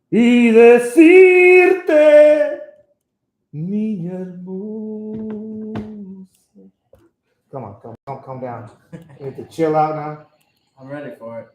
y decirte, niña hermosa. Come on, calm down. You need to chill out now. I'm ready for it.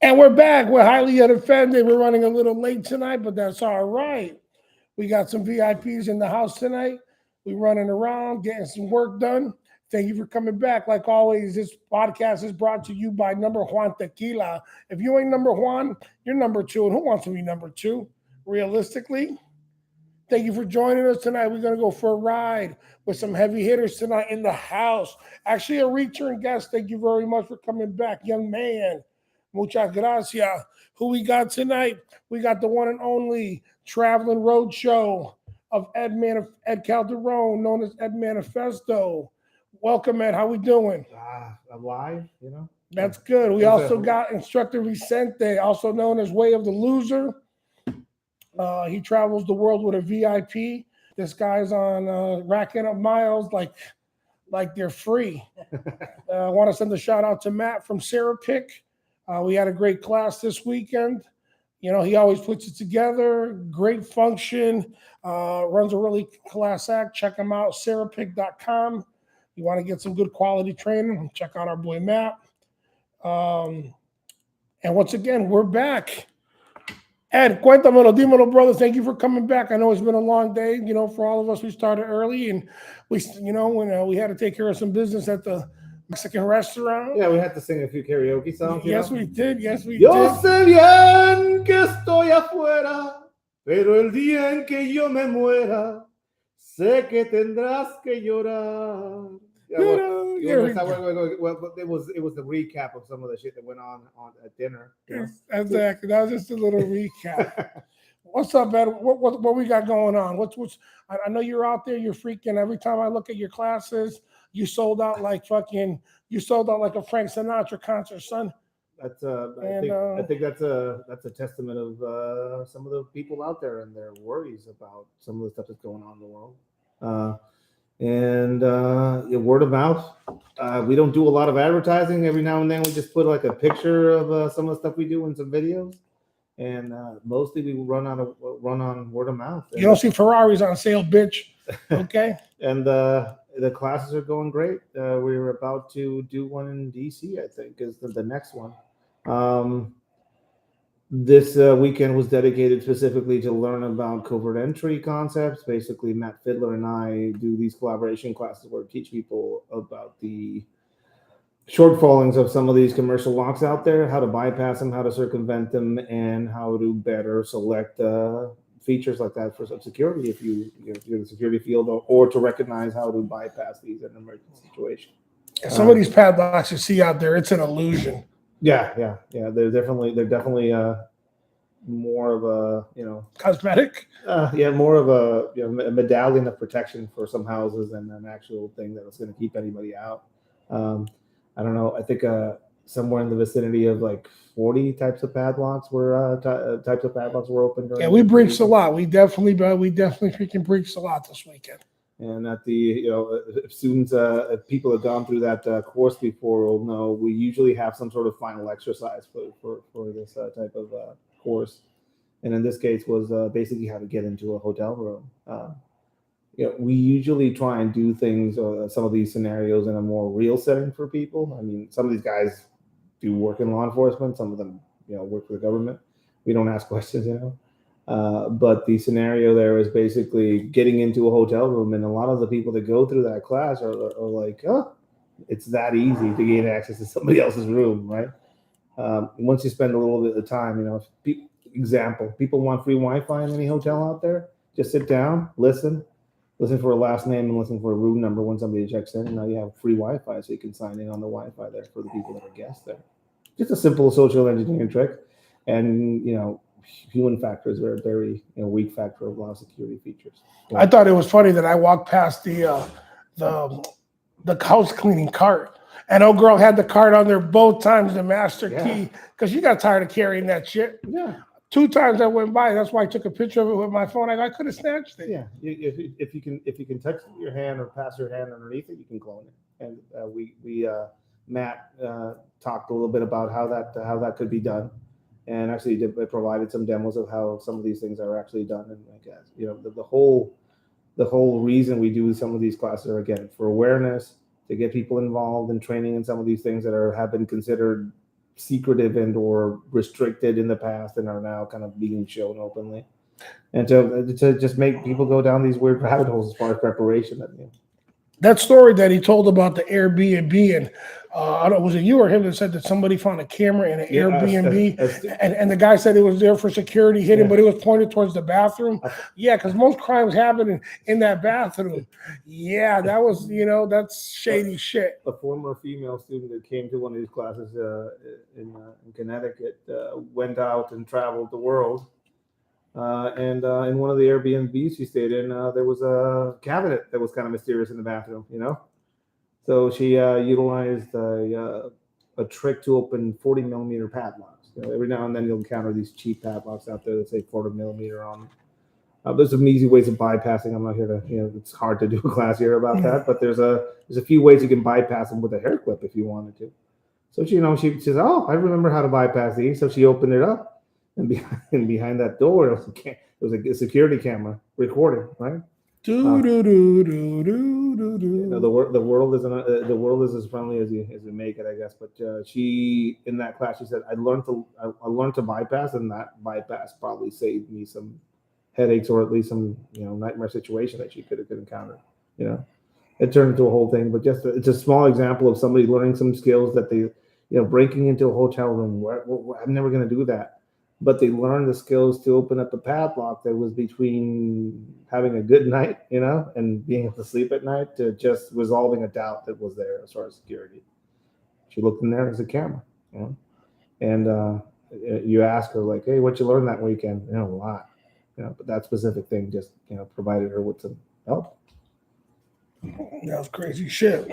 And we're back. We're highly unoffended. We're running a little late tonight, but that's all right. We got some VIPs in the house tonight. We're running around, getting some work done. Thank you for coming back. Like always, this podcast is brought to you by Number Juan Tequila. If you ain't number one, you're number two. And who wants to be number two? Realistically, thank you for joining us tonight. We're going to go for a ride with some heavy hitters tonight in the house. Actually, a return guest. Thank you very much for coming back, young man. Muchas gracias. Who we got tonight? We got the one and only traveling road show of Ed Calderon, known as Ed Manifesto. Welcome, Ed. How we doing? Alive, you know. That's good. We also got Instructor Vicente, also known as Way of the Loser. He travels the world with a VIP. This guy's on racking up miles like they're free. I want to send a shout out to Matt from Serapic. We had a great class this weekend. You know, he always puts it together. Great function. Runs a really class act. Check him out, serapic.com. You want to get some good quality training, check out our boy Matt. And once again, we're back. Ed, cuéntamelo, dímelo, brother. Thank you for coming back. I know it's been a long day, you know, for all of us. We started early and we had to take care of some business at the Mexican restaurant. Yeah, we had to sing a few karaoke songs. Yes, we did. Yes, we Yo did. sé bien que estoy afuera, pero el día en que yo me muera, sé que tendrás que llorar. Yeah, it was the recap of some of the shit that went on at dinner. You know? Exactly. That was just a little recap. What's up, Ed? What we got going on? I know you're out there. You're freaking. Every time I look at your classes, you sold out like a Frank Sinatra concert, son. That's I think that's a testament of some of the people out there and their worries about some of the stuff that's going on in the world. And word of mouth. We don't do a lot of advertising. Every now and then we just put like a picture of some of the stuff we do in some videos, and mostly we run on word of mouth. You don't see Ferraris on sale, bitch. Okay. And the classes are going great. We're about to do one in DC, I think, is the next one. This weekend was dedicated specifically to learn about covert entry concepts. Basically, Matt Fiddler and I do these collaboration classes where we teach people about the shortfallings of some of these commercial locks out there, how to bypass them, how to circumvent them, and how to better select features like that for some security if you're in the security field, or to recognize how to bypass these in an emergency situation. Some of these padlocks you see out there, it's an illusion. Yeah. They're definitely more of a cosmetic. More of a medallion of protection for some houses than an actual thing that's going to keep anybody out. I don't know. I think somewhere in the vicinity of like 40 types of padlocks were open. Yeah, we breached a lot. We definitely freaking breached a lot this weekend. And at the, if students, if people have gone through that course before, will know we usually have some sort of final exercise for this type of course. And in this case was basically how to get into a hotel room. We usually try and do things, some of these scenarios in a more real setting for people. I mean, some of these guys do work in law enforcement. Some of them, work for the government. We don't ask questions, but the scenario there is basically getting into a hotel room, and a lot of the people that go through that class are like, oh, it's that easy to gain access to somebody else's room, right? Once you spend a little bit of time, people want free Wi-Fi in any hotel out there, just sit down, listen for a last name and listen for a room number when somebody checks in, and now you have free Wi-Fi, so you can sign in on the Wi-Fi there for the people that are guests there. Just a simple social engineering trick, and human factor is a very weak factor of a lot of security features. I thought it was funny that I walked past the house cleaning cart, And old girl had the card on there both times, the master key, because she got tired of carrying that shit. Yeah. 2 times I went by. That's why I took a picture of it with my phone. I could have snatched it. Yeah. If you can touch your hand or pass your hand underneath it, you can clone it. And Matt talked a little bit about how that could be done, and actually provided some demos of how some of these things are actually done. And I guess the whole reason we do some of these classes are, again, for awareness, to get people involved in training in some of these things that have been considered secretive and or restricted in the past and are now kind of being shown openly, and to just make people go down these weird rabbit holes as far as preparation. That story that he told about the Airbnb, and I don't, was it you or him that said that somebody found a camera in an Airbnb, and the guy said it was there for security hidden, but it was pointed towards the bathroom. Yeah, because most crimes happen in that bathroom. Yeah, that was, that's shady shit. A former female student that came to one of these classes in Connecticut went out and traveled the world. And in one of the Airbnbs she stayed in, there was a cabinet that was kind of mysterious in the bathroom, So she utilized a trick to open 40 millimeter padlocks. Every now and then you'll encounter these cheap padlocks out there that say 40 millimeter on them. There's some easy ways of bypassing. I'm not here to, it's hard to do a class here about that, but there's a few ways you can bypass them with a hair clip if you wanted to. So she says, "Oh, I remember how to bypass these." So she opened it up. And behind that door, it was a security camera recording, right? The world is as friendly as you make it, I guess. But she, in that class, she said, "I learned to bypass, and that bypass probably saved me some headaches, or at least some nightmare situation that she could have encountered." It turned into a whole thing. But it's a small example of somebody learning some skills that they, breaking into a hotel room. I'm never going to do that. But they learned the skills to open up a padlock that was between having a good night, and being able to sleep at night, to just resolving a doubt that was there as far as security. She looked in there as a camera, and you ask her, like, "Hey, what you learned that weekend?" A lot, but that specific thing just, provided her with some help. That was crazy shit.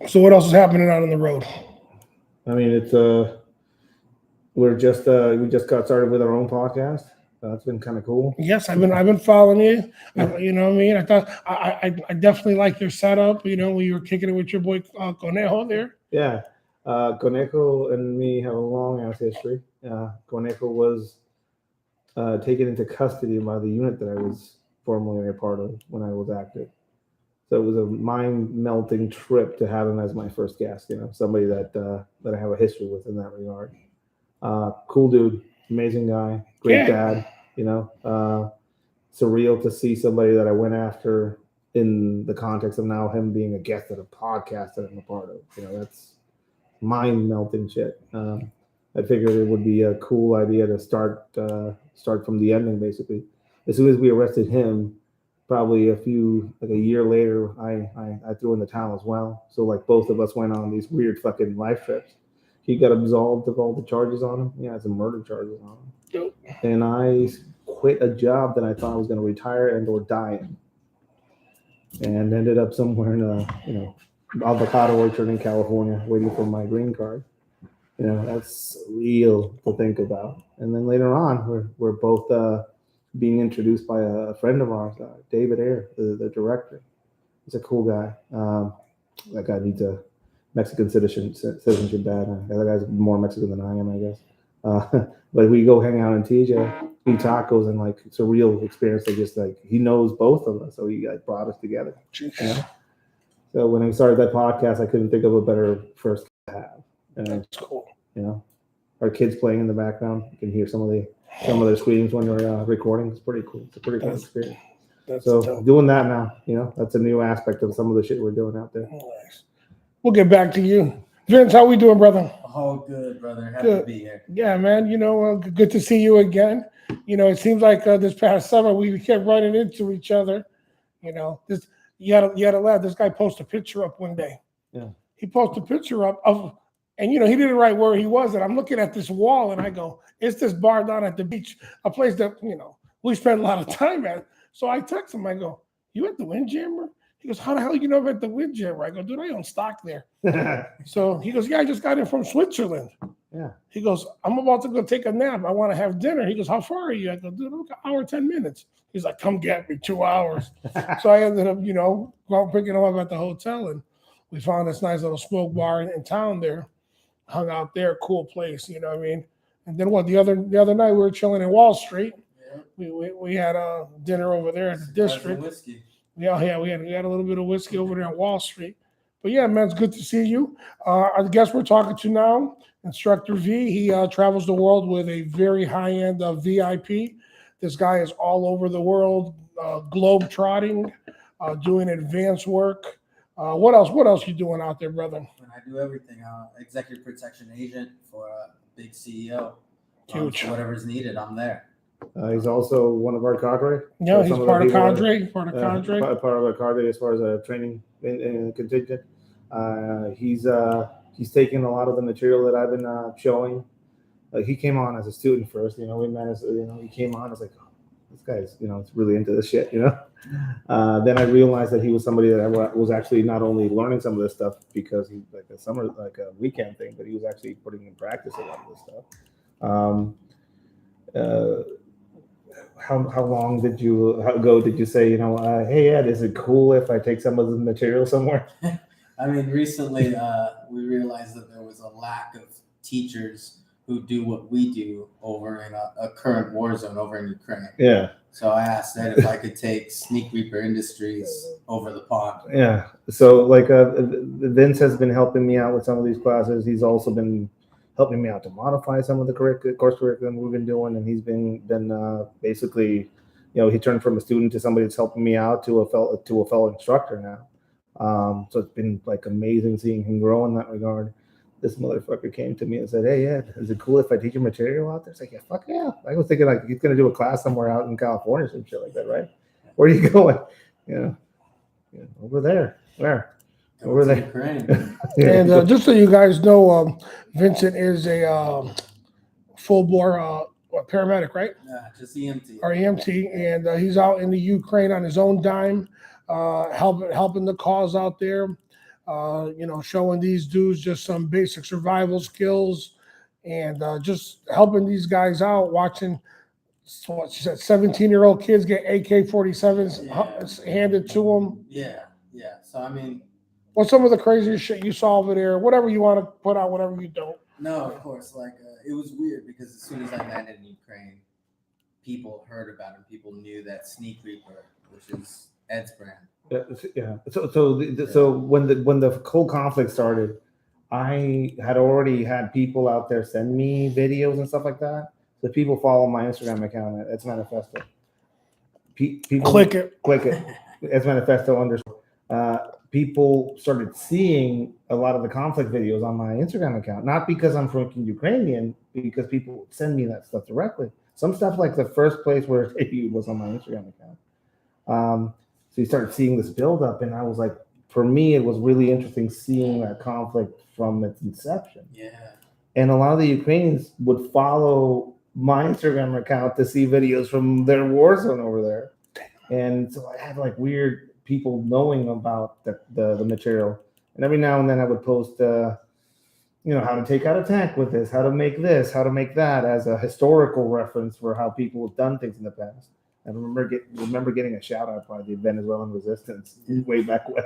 So what else is happening out on the road? I mean, it's we just got started with our own podcast. That's been kind of cool. Yes, I've been following you. You know what I mean? I thought I definitely like your setup. When you were kicking it with your boy Conejo there. Yeah, Conejo and me have a long ass history. Conejo was taken into custody by the unit that I was formerly a part of when I was active. So it was a mind-melting trip to have him as my first guest. Somebody that I have a history with in that regard. Cool dude, amazing guy, great dad. Surreal to see somebody that I went after in the context of now him being a guest at a podcast that I'm a part of. That's mind-melting shit. I figured it would be a cool idea to start from the ending, basically. As soon as we arrested him, probably a year later, I threw in the towel as well. So like both of us went on these weird fucking life trips. He got absolved of all the charges on him. He had some murder charges on him. Yep. And I quit a job that I thought I was going to retire and or die in, and ended up somewhere in avocado orchard in California, waiting for my green card. That's real to think about. And then later on, we're both being introduced by a friend of ours, David Ayer, the director. He's a cool guy. That guy needs a Mexican citizenship bad. The other guy's more Mexican than I am, I guess. But we go hang out in TJ, eat tacos, and like it's a real experience. That just like he knows both of us, so he brought us together. So when I started that podcast, I couldn't think of a better first to have. That's cool. Our kids playing in the background. You can hear some of their screams when they're recording. It's pretty cool. It's a pretty cool experience. So doing that now, that's a new aspect of some of the shit we're doing out there. Nice. We'll get back to you. Vince, how we doing, brother? Oh, good, brother. Happy to be here. Yeah, man. Good to see you again. It seems like this past summer we kept running into each other. You had to laugh. This guy posted a picture up one day. Yeah. He posted a picture up of, and he didn't write where he was, and I'm looking at this wall, and I go, "It's this bar down at the beach, a place that we spend a lot of time at." So I text him. I go, "You at the Windjammer?" He goes, how the hell you know about the wind jammer? I go, dude, I own stock there. So he goes, yeah, I just got it from Switzerland. Yeah. He goes, I'm about to go take a nap. I want to have dinner. He goes, how far are you? I go, dude, I'm an hour, 10 minutes. He's like, come get me, 2 hours. So I ended up, picking him up at the hotel, and we found this nice little smoke bar in town there. Hung out there, cool place, you know what I mean? And then the other night we were chilling in Wall Street. Yeah. We had a dinner over there at the district. Whiskey. Yeah, we had a little bit of whiskey over there on Wall Street. But yeah, man, it's good to see you. Our guest we're talking to now, Instructor V. He travels the world with a very high-end VIP. This guy is all over the world, globe trotting, doing advanced work. What else you doing out there, brother? I do everything. Executive protection agent for a big CEO. Huge. So whatever's needed, I'm there. He's also one of our cadre. Yeah, he's part of cadre. Part of cadre. Part of our cadre as far as a training in contingent. He's taken a lot of the material that I've been showing. He came on as a student first. We met as he came on. I was like, oh, this guy's it's really into this shit. Then I realized that he was somebody that I was actually not only learning some of this stuff because he's like a weekend thing, but he was actually putting in practice a lot of this stuff. How long did you say, hey Ed, is it cool if I take some of the material somewhere? I mean, recently we realized that there was a lack of teachers who do what we do over in a current war zone over in Ukraine. Yeah. So I asked Ed if I could take Sneak Reaper Industries over the pond. Yeah. So Vince has been helping me out with some of these classes. He's also been helping me out to modify some of the course curriculum we've been doing, and he's been basically, he turned from a student to somebody that's helping me out to a fellow instructor now. So it's been like amazing seeing him grow in that regard. This motherfucker came to me and said, "Hey, Ed, is it cool if I teach you material out there?" It's like, yeah, fuck yeah. I was thinking like he's gonna do a class somewhere out in California or some shit like that, right? Where are you going? Over there. Where? Over there. Ukraine. And just so you guys know, Vincent is a full-bore paramedic, right? Yeah, just EMT. Or EMT, and he's out in the Ukraine on his own dime, helping the cause out there. Showing these dudes just some basic survival skills, and just helping these guys out. Watching, what she said, 17-year-old kids get AK-47s handed to them. Yeah. So I mean, what's some of the craziest shit you saw over there? Whatever you want to put out, whatever you don't. No, of course. It was weird because as soon as I landed in Ukraine, people heard about him. People knew that Sneak Reaper, which is Ed's brand. Yeah. So when the whole conflict started, I had already had people out there send me videos and stuff like that. So people follow my Instagram account at Ed's Manifesto. People Click it. Ed's Manifesto _ people started seeing a lot of the conflict videos on my Instagram account, not because I'm freaking Ukrainian, because people send me that stuff directly. Some stuff like the first place where it debuted was on my Instagram account. So you started seeing this buildup, and I was like, for me, it was really interesting seeing that conflict from its inception. Yeah. And a lot of the Ukrainians would follow my Instagram account to see videos from their war zone over there. And so I had like weird people knowing about the material. And every now and then I would post, how to take out a tank with this, how to make that as a historical reference for how people have done things in the past. I remember getting a shout out by the Venezuelan resistance way back when.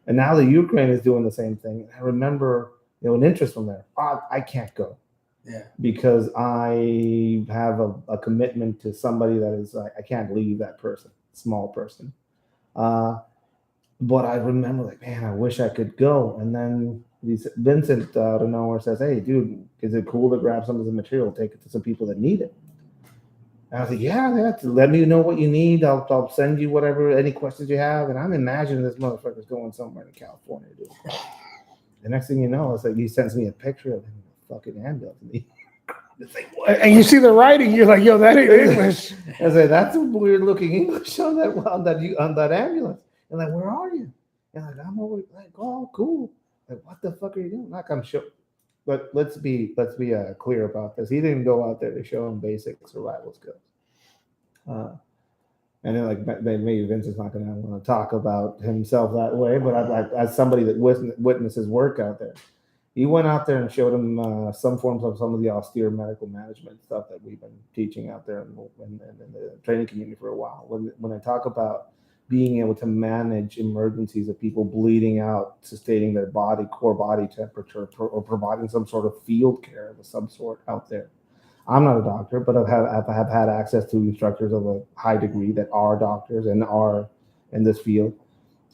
And now the Ukraine is doing the same thing. I remember, an interest from there. I can't go. Yeah. Because I have a commitment to somebody that is, I can't leave that person, small person. But I remember like, man, I wish I could go. And then Vincent out of nowhere says, hey, dude, is it cool to grab some of the material, take it to some people that need it? And I was like, yeah, let me know what you need. I'll send you whatever, any questions you have. And I'm imagining this motherfucker's going somewhere in California, dude. The next thing you know, it's like he sends me a picture of him in a fucking ambulance. It's like, what? And you see the writing, you're like, yo, that ain't English. I was like, that's a weird looking English on that ambulance. And like, where are you? And like, I'm over. Like, oh, cool. Like, what the fuck are you doing? Like, I'm sure. But let's be clear about this. He didn't go out there to show him basic survival skills. And then like maybe Vince is not going to want to talk about himself that way, but as somebody that witnessed his work out there, he went out there and showed him some forms of some of the austere medical management stuff that we've been teaching out there in the training community for a while. When I talk about being able to manage emergencies of people bleeding out, sustaining their core body temperature, or providing some sort of field care of some sort out there. I'm not a doctor, but I've had access to instructors of a high degree that are doctors and are in this field.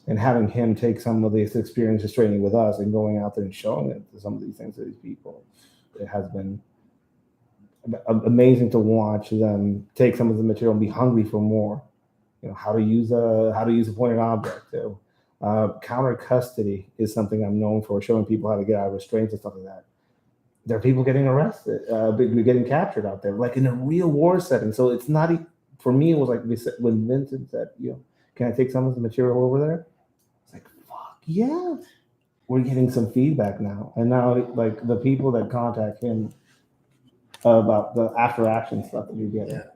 And having him take some of this experiences training with us and going out there and showing it to some of these things to these people, it has been amazing to watch them take some of the material and be hungry for more. You know, how to use a pointed object. Counter custody is something I'm known for, showing people how to get out of restraints and stuff like that. There are people getting arrested, getting captured out there, like in a real war setting. So it's not, for me, it was like when Vincent said, can I take some of the material over there? It's like, fuck yeah. We're getting some feedback now. And now, like, the people that contact him about the after action stuff that you get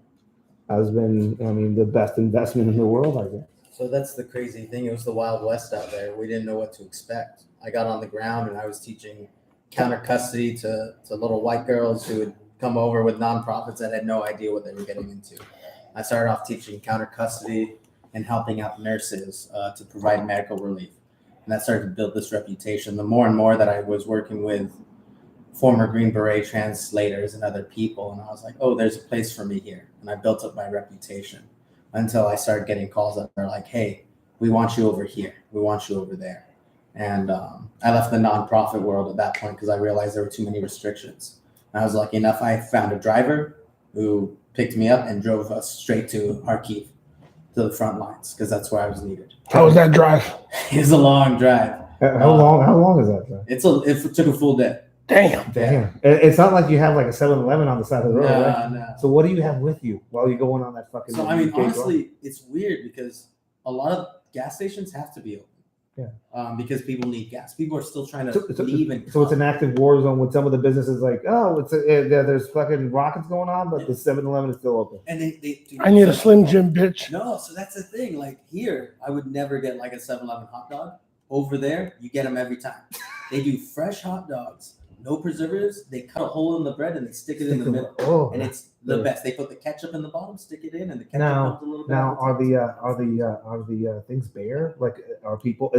has been, the best investment in the world, I guess. So that's the crazy thing. It was the Wild West out there. We didn't know what to expect. I got on the ground and I was teaching counter custody to little white girls who would come over with nonprofits that had no idea what they were getting into. I started off teaching counter custody and helping out nurses to provide medical relief. And that started to build this reputation. The more and more that I was working with former Green Beret translators and other people, and I was like, oh, there's a place for me here. And I built up my reputation until I started getting calls that are like, hey, we want you over here. We want you over there. And I left the nonprofit world at that point because I realized there were too many restrictions. And I was lucky enough, I found a driver who picked me up and drove us straight to Kharkiv, to the front lines, because that's where I was needed. How was that drive? It was a long drive. How long is that drive? It took a full day. Damn. It's not like you have like a 7-Eleven on the side of the road, right? No. So what do you have with you while you're going on that fucking? So honestly, it's weird because a lot of gas stations have to be open. Yeah. Because people need gas. People are still trying to leave. So it's an active war zone with some of the businesses like, there's fucking rockets going on, but the 7-Eleven is still open. And they I need a Slim Jim, bitch. No, so that's the thing. Like here, I would never get like a 7-Eleven hot dog. Over there, you get them every time. They do fresh hot dogs. No preservatives. They cut a hole in the bread and they stick it in the middle, and it's the best. They put the ketchup in the bottom, stick it in, and the ketchup comes a little bit. Now, are the things bare? Like, are people?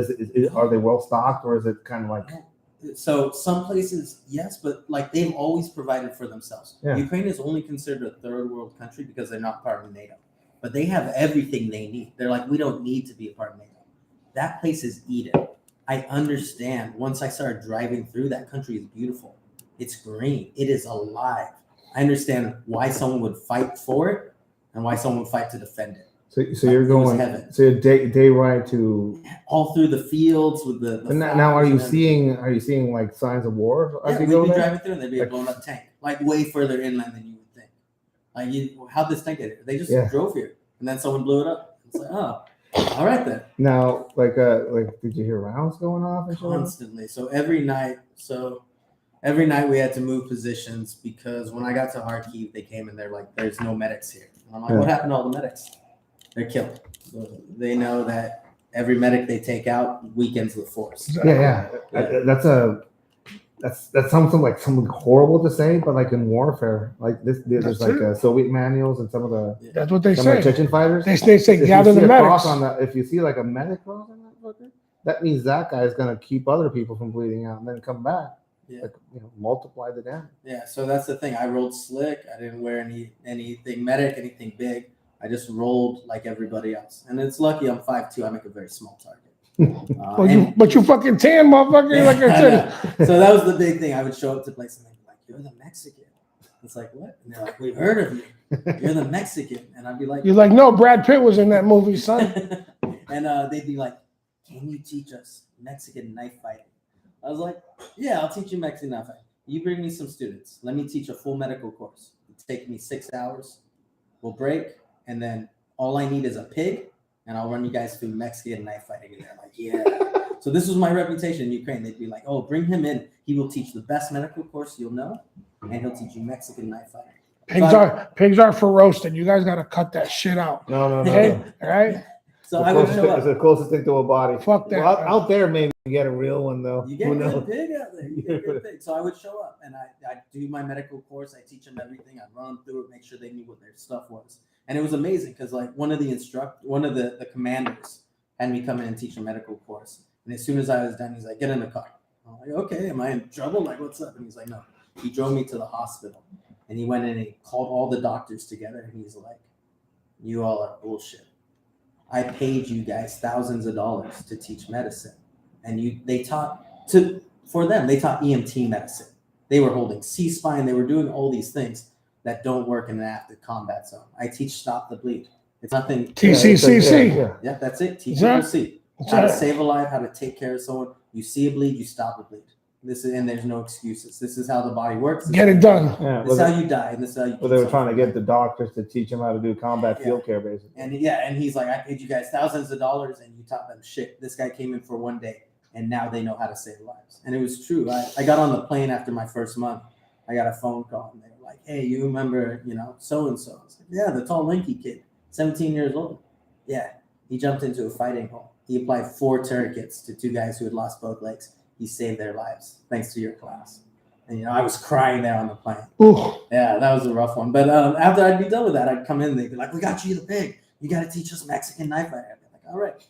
Are they well stocked, or is it kind of like? So some places, yes, but like they've always provided for themselves. Yeah. Ukraine is only considered a third world country because they're not part of NATO, but they have everything they need. They're like, we don't need to be a part of NATO. That place is Eden. I understand. Once I started driving through, that country is beautiful. It's green. It is alive. I understand why someone would fight for it and why someone would fight to defend it. So you're going. So a day ride to all through the fields with the. Now, are you seeing like signs of war? Yeah, we'd be driving through and there'd be a blown up tank, like way further inland than you would think. Like, how'd this tank get here? They just drove here and then someone blew it up. It's like, oh. All right then. Now, like, did you hear rounds going off? Constantly. So every night we had to move positions because when I got to Kharkiv, they came and they're like, "There's no medics here." And I'm like, "What happened to all the medics? They're killed." So they know that every medic they take out weakens the force. Yeah. That sounds like something horrible to say, but like in warfare, like there's like Soviet manuals and some of the that's what they say. Chechen fighters. They say gather the medics. If you see like a medic cross on that fucker, that means that guy is gonna keep other people from bleeding out and then come back. Yeah. Like, multiply the damage. Yeah, so that's the thing. I rolled slick. I didn't wear anything medic, anything big. I just rolled like everybody else. And it's lucky I'm 5'2". I make a very small target. But you fucking tan, motherfucker. Yeah, like I said. So that was the big thing. I would show up to places and they'd be like, "You're the Mexican." It's like, what? And they're like, "We've heard of you. You're the Mexican." And I'd be like, "You're like, no, Brad Pitt was in that movie, son." And they'd be like, "Can you teach us Mexican knife fighting?" I was like, "Yeah, I'll teach you Mexican knife fighting. You bring me some students. Let me teach a full medical course. It's taking me 6 hours. We'll break, and then all I need is a pig, and I'll run you guys through Mexican knife fighting." And they're like, "Yeah." So this was my reputation in Ukraine. They'd be like, "Oh, bring him in. He will teach the best medical course you'll know, and he'll teach you Mexican knife fighting." Pigs are for roasting. You guys got to cut that shit out. No. Okay, all right. So I would show It's the up. closest thing to a body. Fuck that. Well, out there, maybe you get a real one though. You get good pig out there. You get good pig. So I would show up and I do my medical course. I teach them everything. I run them through it, make sure they knew what their stuff was. And it was amazing because like one of the commanders had me come in and teach a medical course. And as soon as I was done, he's like, "Get in the car." I'm like, "Okay, am I in trouble? Like, what's up?" And he's like, "No." He drove me to the hospital and he went in and he called all the doctors together and he's like, "You all are bullshit. I paid you guys thousands of dollars to teach medicine, and they taught EMT medicine. They were holding C-spine. They were doing all these things that don't work in an active combat zone. I teach stop the bleed. It's nothing. TCCC. Yeah, that's it. Teach people see how to save a life, how to take care of someone. You see a bleed, you stop the bleed. And there's no excuses. This is how the body works. Get it done. Yeah, this is how you die, and this is how you. Well, they were trying to get the doctors to teach them how to do combat field care, basically. And he's like, "I paid you guys thousands of dollars, and you taught them shit." This guy came in for one day, and now they know how to save lives. And it was true. I got on the plane after my first month. I got a phone call, and they were like, "Hey, you remember, so and so?" I was like, "Yeah, the tall, lanky kid, 17 years old." Yeah, he jumped into a fighting hole. He applied 4 tourniquets to 2 guys who had lost both legs. He saved their lives thanks to your class. And, I was crying there on the plane. Ooh. Yeah, that was a rough one. But after I'd be done with that, I'd come in and they'd be like, "We got you the pig. You got to teach us Mexican knife fighting." I'd be like, "All right,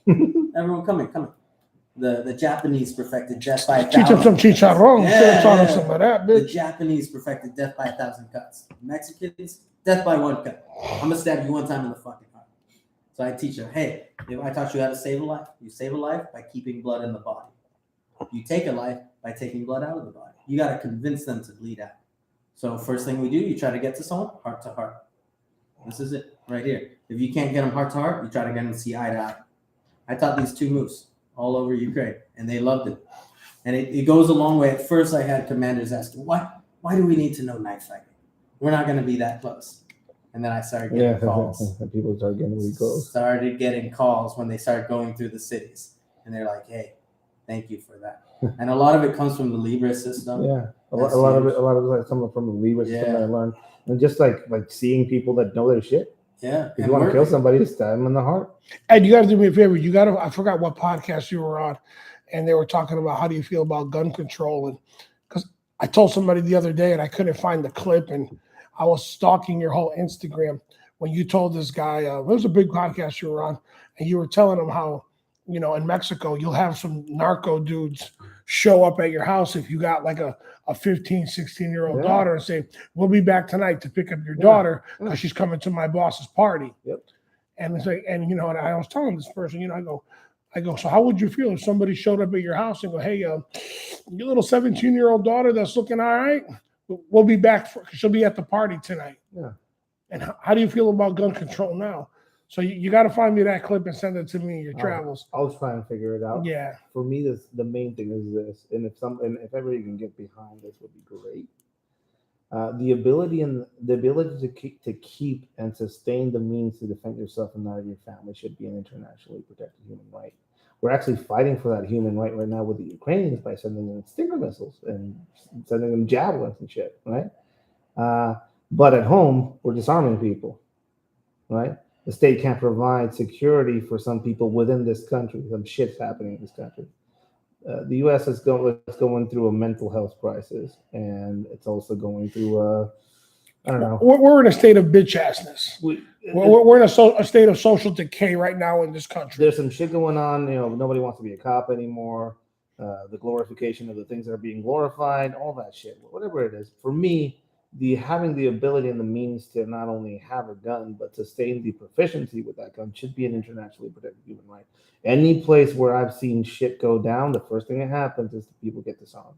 everyone come in. The Japanese perfected death by 1,000. Teach them some chicharron. Yeah, Taught them some of that, The bitch. Japanese perfected death by 1,000 cuts. Mexicans, death by 1 cut. I'm going to stab you 1 time in the fucking heart. So I teach them, hey, I taught you how to save a life. You save a life by keeping blood in the body. You take a life by taking blood out of the body. You got to convince them to bleed out. So first thing we do, you try to get to someone, heart to heart. This is it right here. If you can't get them heart to heart, you try to get them to see eye to eye. I taught these 2 moves all over Ukraine, and they loved it. And it goes a long way. At first, I had commanders asking, why do we need to know knife fighting? We're not going to be that close. And then I started getting calls. People started getting really close. Started getting calls when they started going through the cities. And they're like, "Hey, thank you for that." And a lot of it comes from the Libre system. Yeah, a lot of it like something from the Libre system that I learned, and just like seeing people that know their shit. Yeah, if you want to kill somebody, just stab them in the heart. And you got to do me a favor. I forgot what podcast you were on, and they were talking about how do you feel about gun control, and because I told somebody the other day and I couldn't find the clip, and I was stalking your whole Instagram when you told this guy it was a big podcast you were on, and you were telling him how in Mexico you'll have some narco dudes show up at your house if you got like a 15, 16-year-old daughter and say, "We'll be back tonight to pick up your daughter because she's coming to my boss's party." Yep. And it's like, and and I was telling this person, I go, "So how would you feel if somebody showed up at your house and go, 'Hey, your little 17-year-old daughter that's looking all right, we'll be back. She'll be at the party tonight.'" Yeah. And how do you feel about gun control now? So you got to find me that clip and send it to me in your travels. I'll try and figure it out. Yeah. For me, the main thing is this, and if everybody can get behind this, would be great. The ability to keep and sustain the means to defend yourself and that of your family should be an internationally protected human right. We're actually fighting for that human right now with the Ukrainians by sending them Stinger missiles and sending them javelins and shit, right? But at home, we're disarming people, right? The state can't provide security for some people within this country. Some shit's happening in this country. The U.S. is going through a mental health crisis, and it's also going through I don't know. We're in a state of bitch assness. We're in a state of social decay right now in this country. There's some shit going on. Nobody wants to be a cop anymore. The glorification of the things that are being glorified, all that shit, whatever it is. For me, having the ability and the means to not only have a gun but sustain the proficiency with that gun should be an internationally protected human right. Any place where I've seen shit go down, the first thing that happens is the people get disarmed.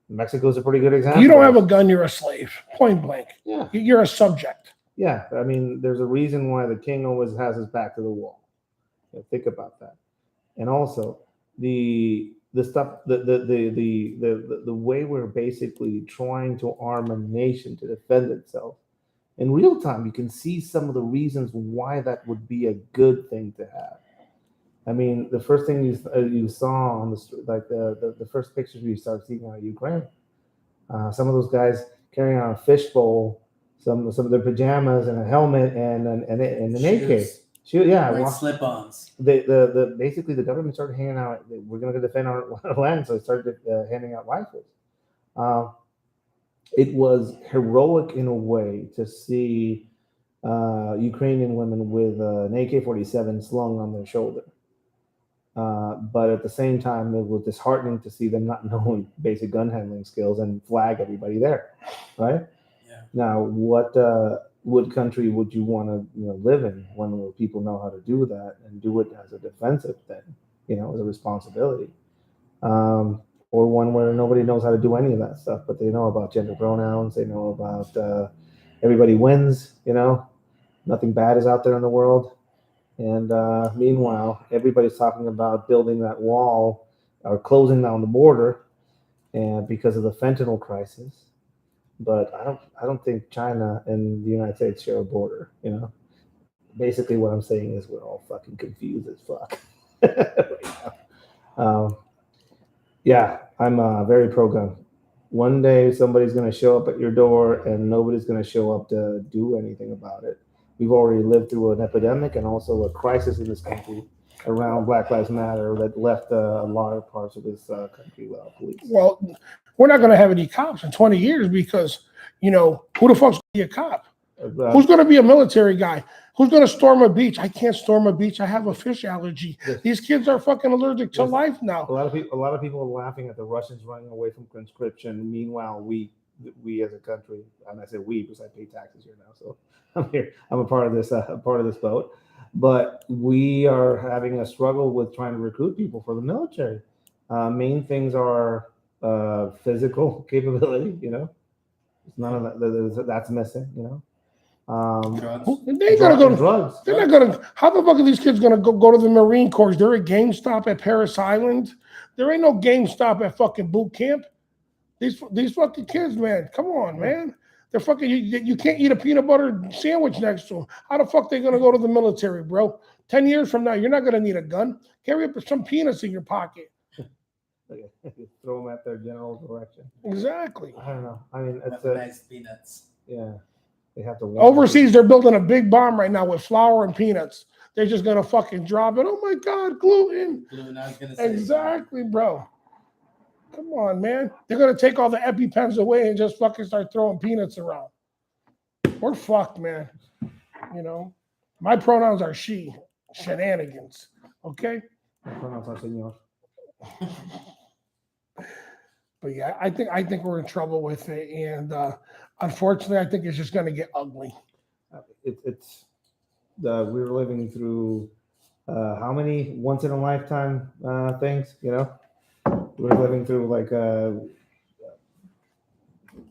Mexico's a pretty good example. You don't have a gun, you're a slave, point blank. Yeah, you're a subject. Yeah, I mean, there's a reason why the king always has his back to the wall. Think about that. And also the stuff, the way we're basically trying to arm a nation to defend itself in real time, you can see some of the reasons why that would be a good thing to have. I mean, the first thing you saw on the first pictures you start seeing out of Ukraine, some of those guys carrying on a fishbowl, some of their pajamas and a helmet and an AK. Shoot, yeah, like slip-ons. The basically the government started handing out. We're going to defend our land, so they started handing out rifles. It was heroic in a way to see Ukrainian women with an AK-47 slung on their shoulder. But at the same time, it was disheartening to see them not knowing basic gun handling skills and flag everybody there, right? Yeah. Now, what country would you want to live in when people know how to do that and do it as a defensive thing, as a responsibility, or one where nobody knows how to do any of that stuff, but they know about gender pronouns, they know about everybody wins, nothing bad is out there in the world. And meanwhile, everybody's talking about building that wall or closing down the border, and because of the fentanyl crisis. But I don't think China and the United States share a border. Basically, what I'm saying is we're all fucking confused as fuck right now. Yeah, I'm very pro-gun. One day somebody's going to show up at your door, and nobody's going to show up to do anything about it. We've already lived through an epidemic and also a crisis in this country around Black Lives Matter that left a lot of parts of this country without police. Well, we're not going to have any cops in 20 years because, who the fuck's going to be a cop? Who's going to be a military guy? Who's going to storm a beach? I can't storm a beach. I have a fish allergy. Yes. These kids are fucking allergic to life now. A lot of people are laughing at the Russians running away from conscription. Meanwhile, we as a country, and I say we because I pay taxes here now, so I'm here. I'm a part of this boat. But we are having a struggle with trying to recruit people for the military. Main things are physical capability. None of that's missing. Drugs. They ain't gonna go to drugs. They're not gonna. How the fuck are these kids gonna go to the Marine Corps? They're at GameStop at Paris Island. There ain't no GameStop at fucking boot camp. These fucking kids, man. Come on, man. They're fucking. You can't eat a peanut butter sandwich next to them. How the fuck they gonna go to the military, bro? 10 years from now, you're not gonna need a gun. Carry up some peanuts in your pocket. Throw them at their general direction. Exactly. I don't know. I mean, it's nice peanuts. Yeah. They have to overseas. They're building a big bomb right now with flour and peanuts. They're just gonna fucking drop it. Oh my god, gluten. I was gonna say exactly, bro. Come on, man. They're gonna take all the EpiPens away and just fucking start throwing peanuts around. We're fucked, man. My pronouns are she. Shenanigans. Okay. My pronouns are señor. But yeah, I think we're in trouble with it, and unfortunately, I think it's just going to get ugly. We're living through how many once in a lifetime things? We're living through like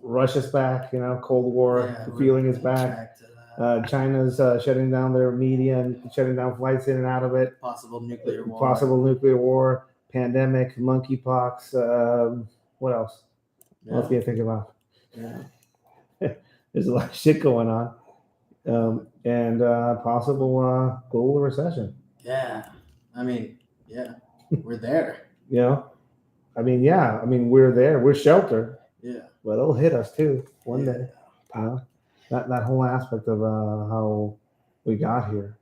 Russia's back, Cold War, the feeling is back. China's shutting down their media and shutting down flights in and out of it. Possible nuclear war, pandemic, monkeypox. What else? What else do you think about? Yeah. There's a lot of shit going on, and possible global recession. Yeah, I mean, yeah, we're there. I mean, we're there. We're sheltered. Yeah, but it'll hit us too one day. That whole aspect of how we got here,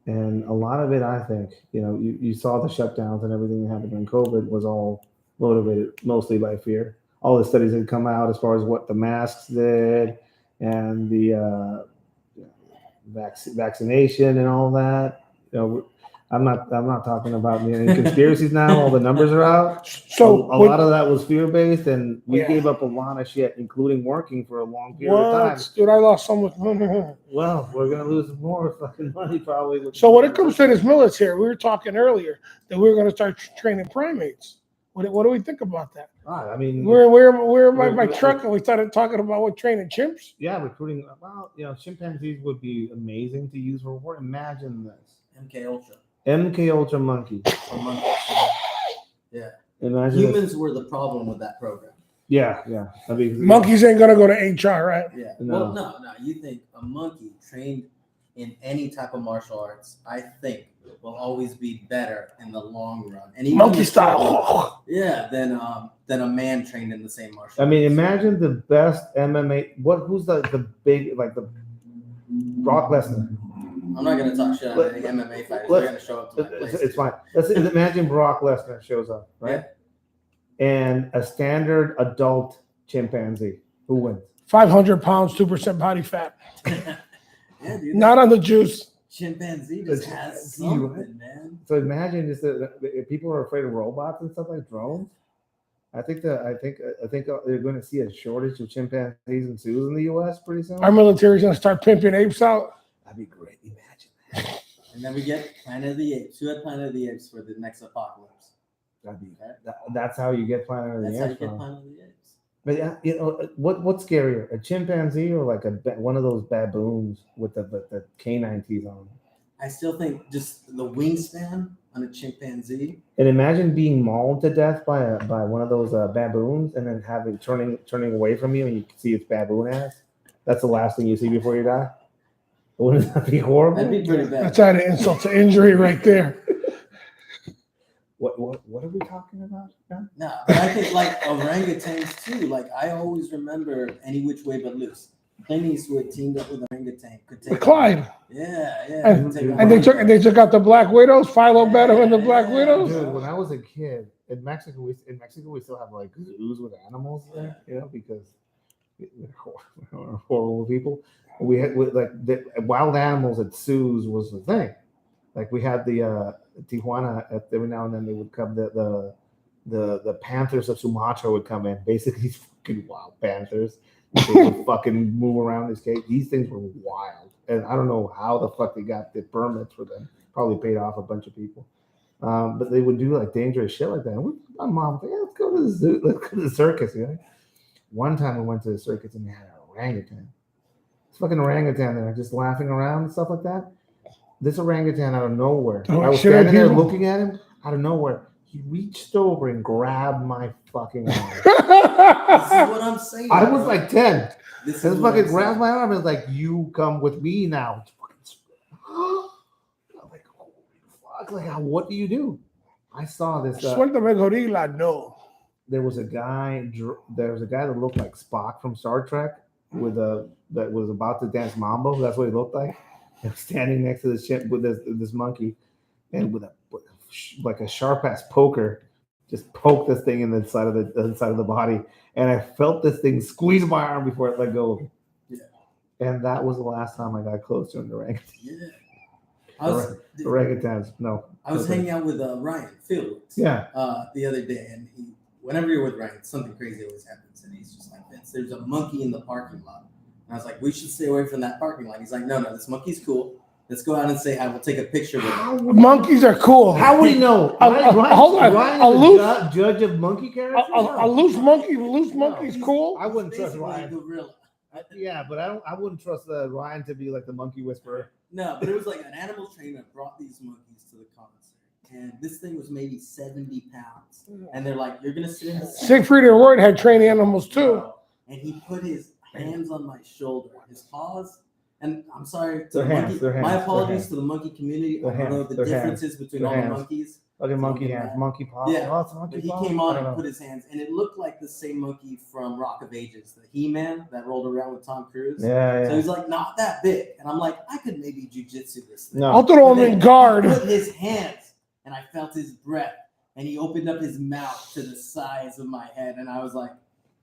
and a lot of it, I think, you saw the shutdowns and everything that happened in COVID was all motivated mostly by fear. All the studies had come out as far as what the masks did and the vaccination and all that. I'm not talking about any conspiracies now. All the numbers are out. So a lot of that was fear based, and we gave up a lot of shit, including working for a long period of time. Dude, I lost some. Well, we're gonna lose more fucking money probably. So when it comes to this military, we were talking earlier that we were going to start training primates. What do we think about that? I mean, we're my truck, and we started talking about what training chimps. Yeah, recruiting. Well, chimpanzees would be amazing to use for war. Imagine this. MK Ultra monkey. Yeah. Imagine humans were the problem with that program. Yeah. I mean, monkeys ain't gonna go to HR, right? Yeah. No. Well, no. You think a monkey trained in any type of martial arts, I think will always be better in the long run. And even Monkey style. Yeah, than a man trained in the same martial I mean, arts. imagine the best MMA. Who's the big, like the Brock Lesnar? I'm not gonna talk shit on any MMA fighters. They're gonna show up to my place. It's fine. Let's imagine Brock Lesnar shows up, right? Yeah. And a standard adult chimpanzee. Who wins? 500 pounds, 2% body fat. Yeah, dude. Not on the juice. Chimpanzee just has something, man. So imagine just if people are afraid of robots and stuff like drones. I think they're going to see a shortage of chimpanzees and zoos in the U.S. pretty soon. Our military's going to start pimping apes out. That'd be great. Imagine that. And then we get Planet of the Apes. Who had Planet of the Apes for the next apocalypse? That'd be that's how you get Planet of the Apes. That's how you get Planet of the Apes. But yeah, what's scarier, a chimpanzee or like one of those baboons with the canine teeth on them? I still think just the wingspan on a chimpanzee. And imagine being mauled to death by one of those baboons, and then turning away from you, and you can see its baboon ass. That's the last thing you see before you die. Wouldn't that be horrible? That'd be pretty bad. That's an insult to injury right there. What are we talking about? No, but I think like orangutans too. Like I always remember Any Which Way But Loose. Clint Eastwood teamed up with an orangutan. Could take Clyde. Yeah. And they took out the Black Widows, Philo Battle and the Black Widows. Dude, when I was a kid in Mexico, we still have like zoos with animals there, because we're horrible people. We had wild animals at zoos was the thing. Like we had the Tijuana. Every now and then they would come. The panthers of Sumatra would come in. Basically, these fucking wild panthers. They would fucking move around this cave. These things were wild, and I don't know how the fuck they got the permits for them. Probably paid off a bunch of people, but they would do like dangerous shit like that. And my mom was like, "Yeah, let's go to the zoo. Let's go to the circus." One time we went to the circus and they had an orangutan. This fucking orangutan there, just laughing around and stuff like that. This orangutan out of nowhere. I was standing there looking at him out of nowhere. He reached over and grabbed my fucking arm. This is what I'm saying. I was like 10. This This fucking grabbed my arm and was like, "You come with me now." I'm like, "Holy fuck! Like, what do you do?" I saw this. Suéltame gorila, no. There was a guy that looked like Spock from Star Trek that was about to dance mambo. That's what he looked like. And standing next to this chimp with this monkey, and with a sharp ass poker, just poked this thing in the side of the body, and I felt this thing squeeze my arm before it let go. Yeah. And that was the last time I got close to an orangutan. Yeah. Orangutans, no. I was hanging out with Ryan Fields. Yeah. The other day, and whenever you're with Ryan, something crazy always happens, and he's just like, "Vince, there's a monkey in the parking lot." And I was like, "We should stay away from that parking lot." He's like, "No, this monkey's cool. Let's go out and say hi. We'll take a picture with him." Monkeys are cool. How would he know? Hold on. Ryan is judge of monkey characters? A loose monkey's cool. I wouldn't trust Basically Ryan. a gorilla. Yeah, but I wouldn't trust Ryan to be like the monkey whisperer. No, but it was like an animal trainer brought these monkeys to the concert, and this thing was maybe 70 pounds. And they're like, "You're gonna sit in the Siegfried and Roy had trained animals too. And he put his hands on my shoulder, his paws. And I'm sorry to Their the hands, monkey. My apologies hands. to the monkey community. Their I don't know hands, the their differences between their all hands. the monkeys. Okay, monkey hands, monkey paws. Yeah. Oh, it's a monkey But he paws? came I on don't and know. put his hands, and it looked like the same monkey from Rock of Ages, the He-Man that rolled around with Tom Cruise. Yeah. So he's like, not that big. And I'm like, I could maybe jujitsu this thing. I'll No. throw him in guard. He put his hands, and I felt his breath, and he opened up his mouth to the size of my head, and I was like,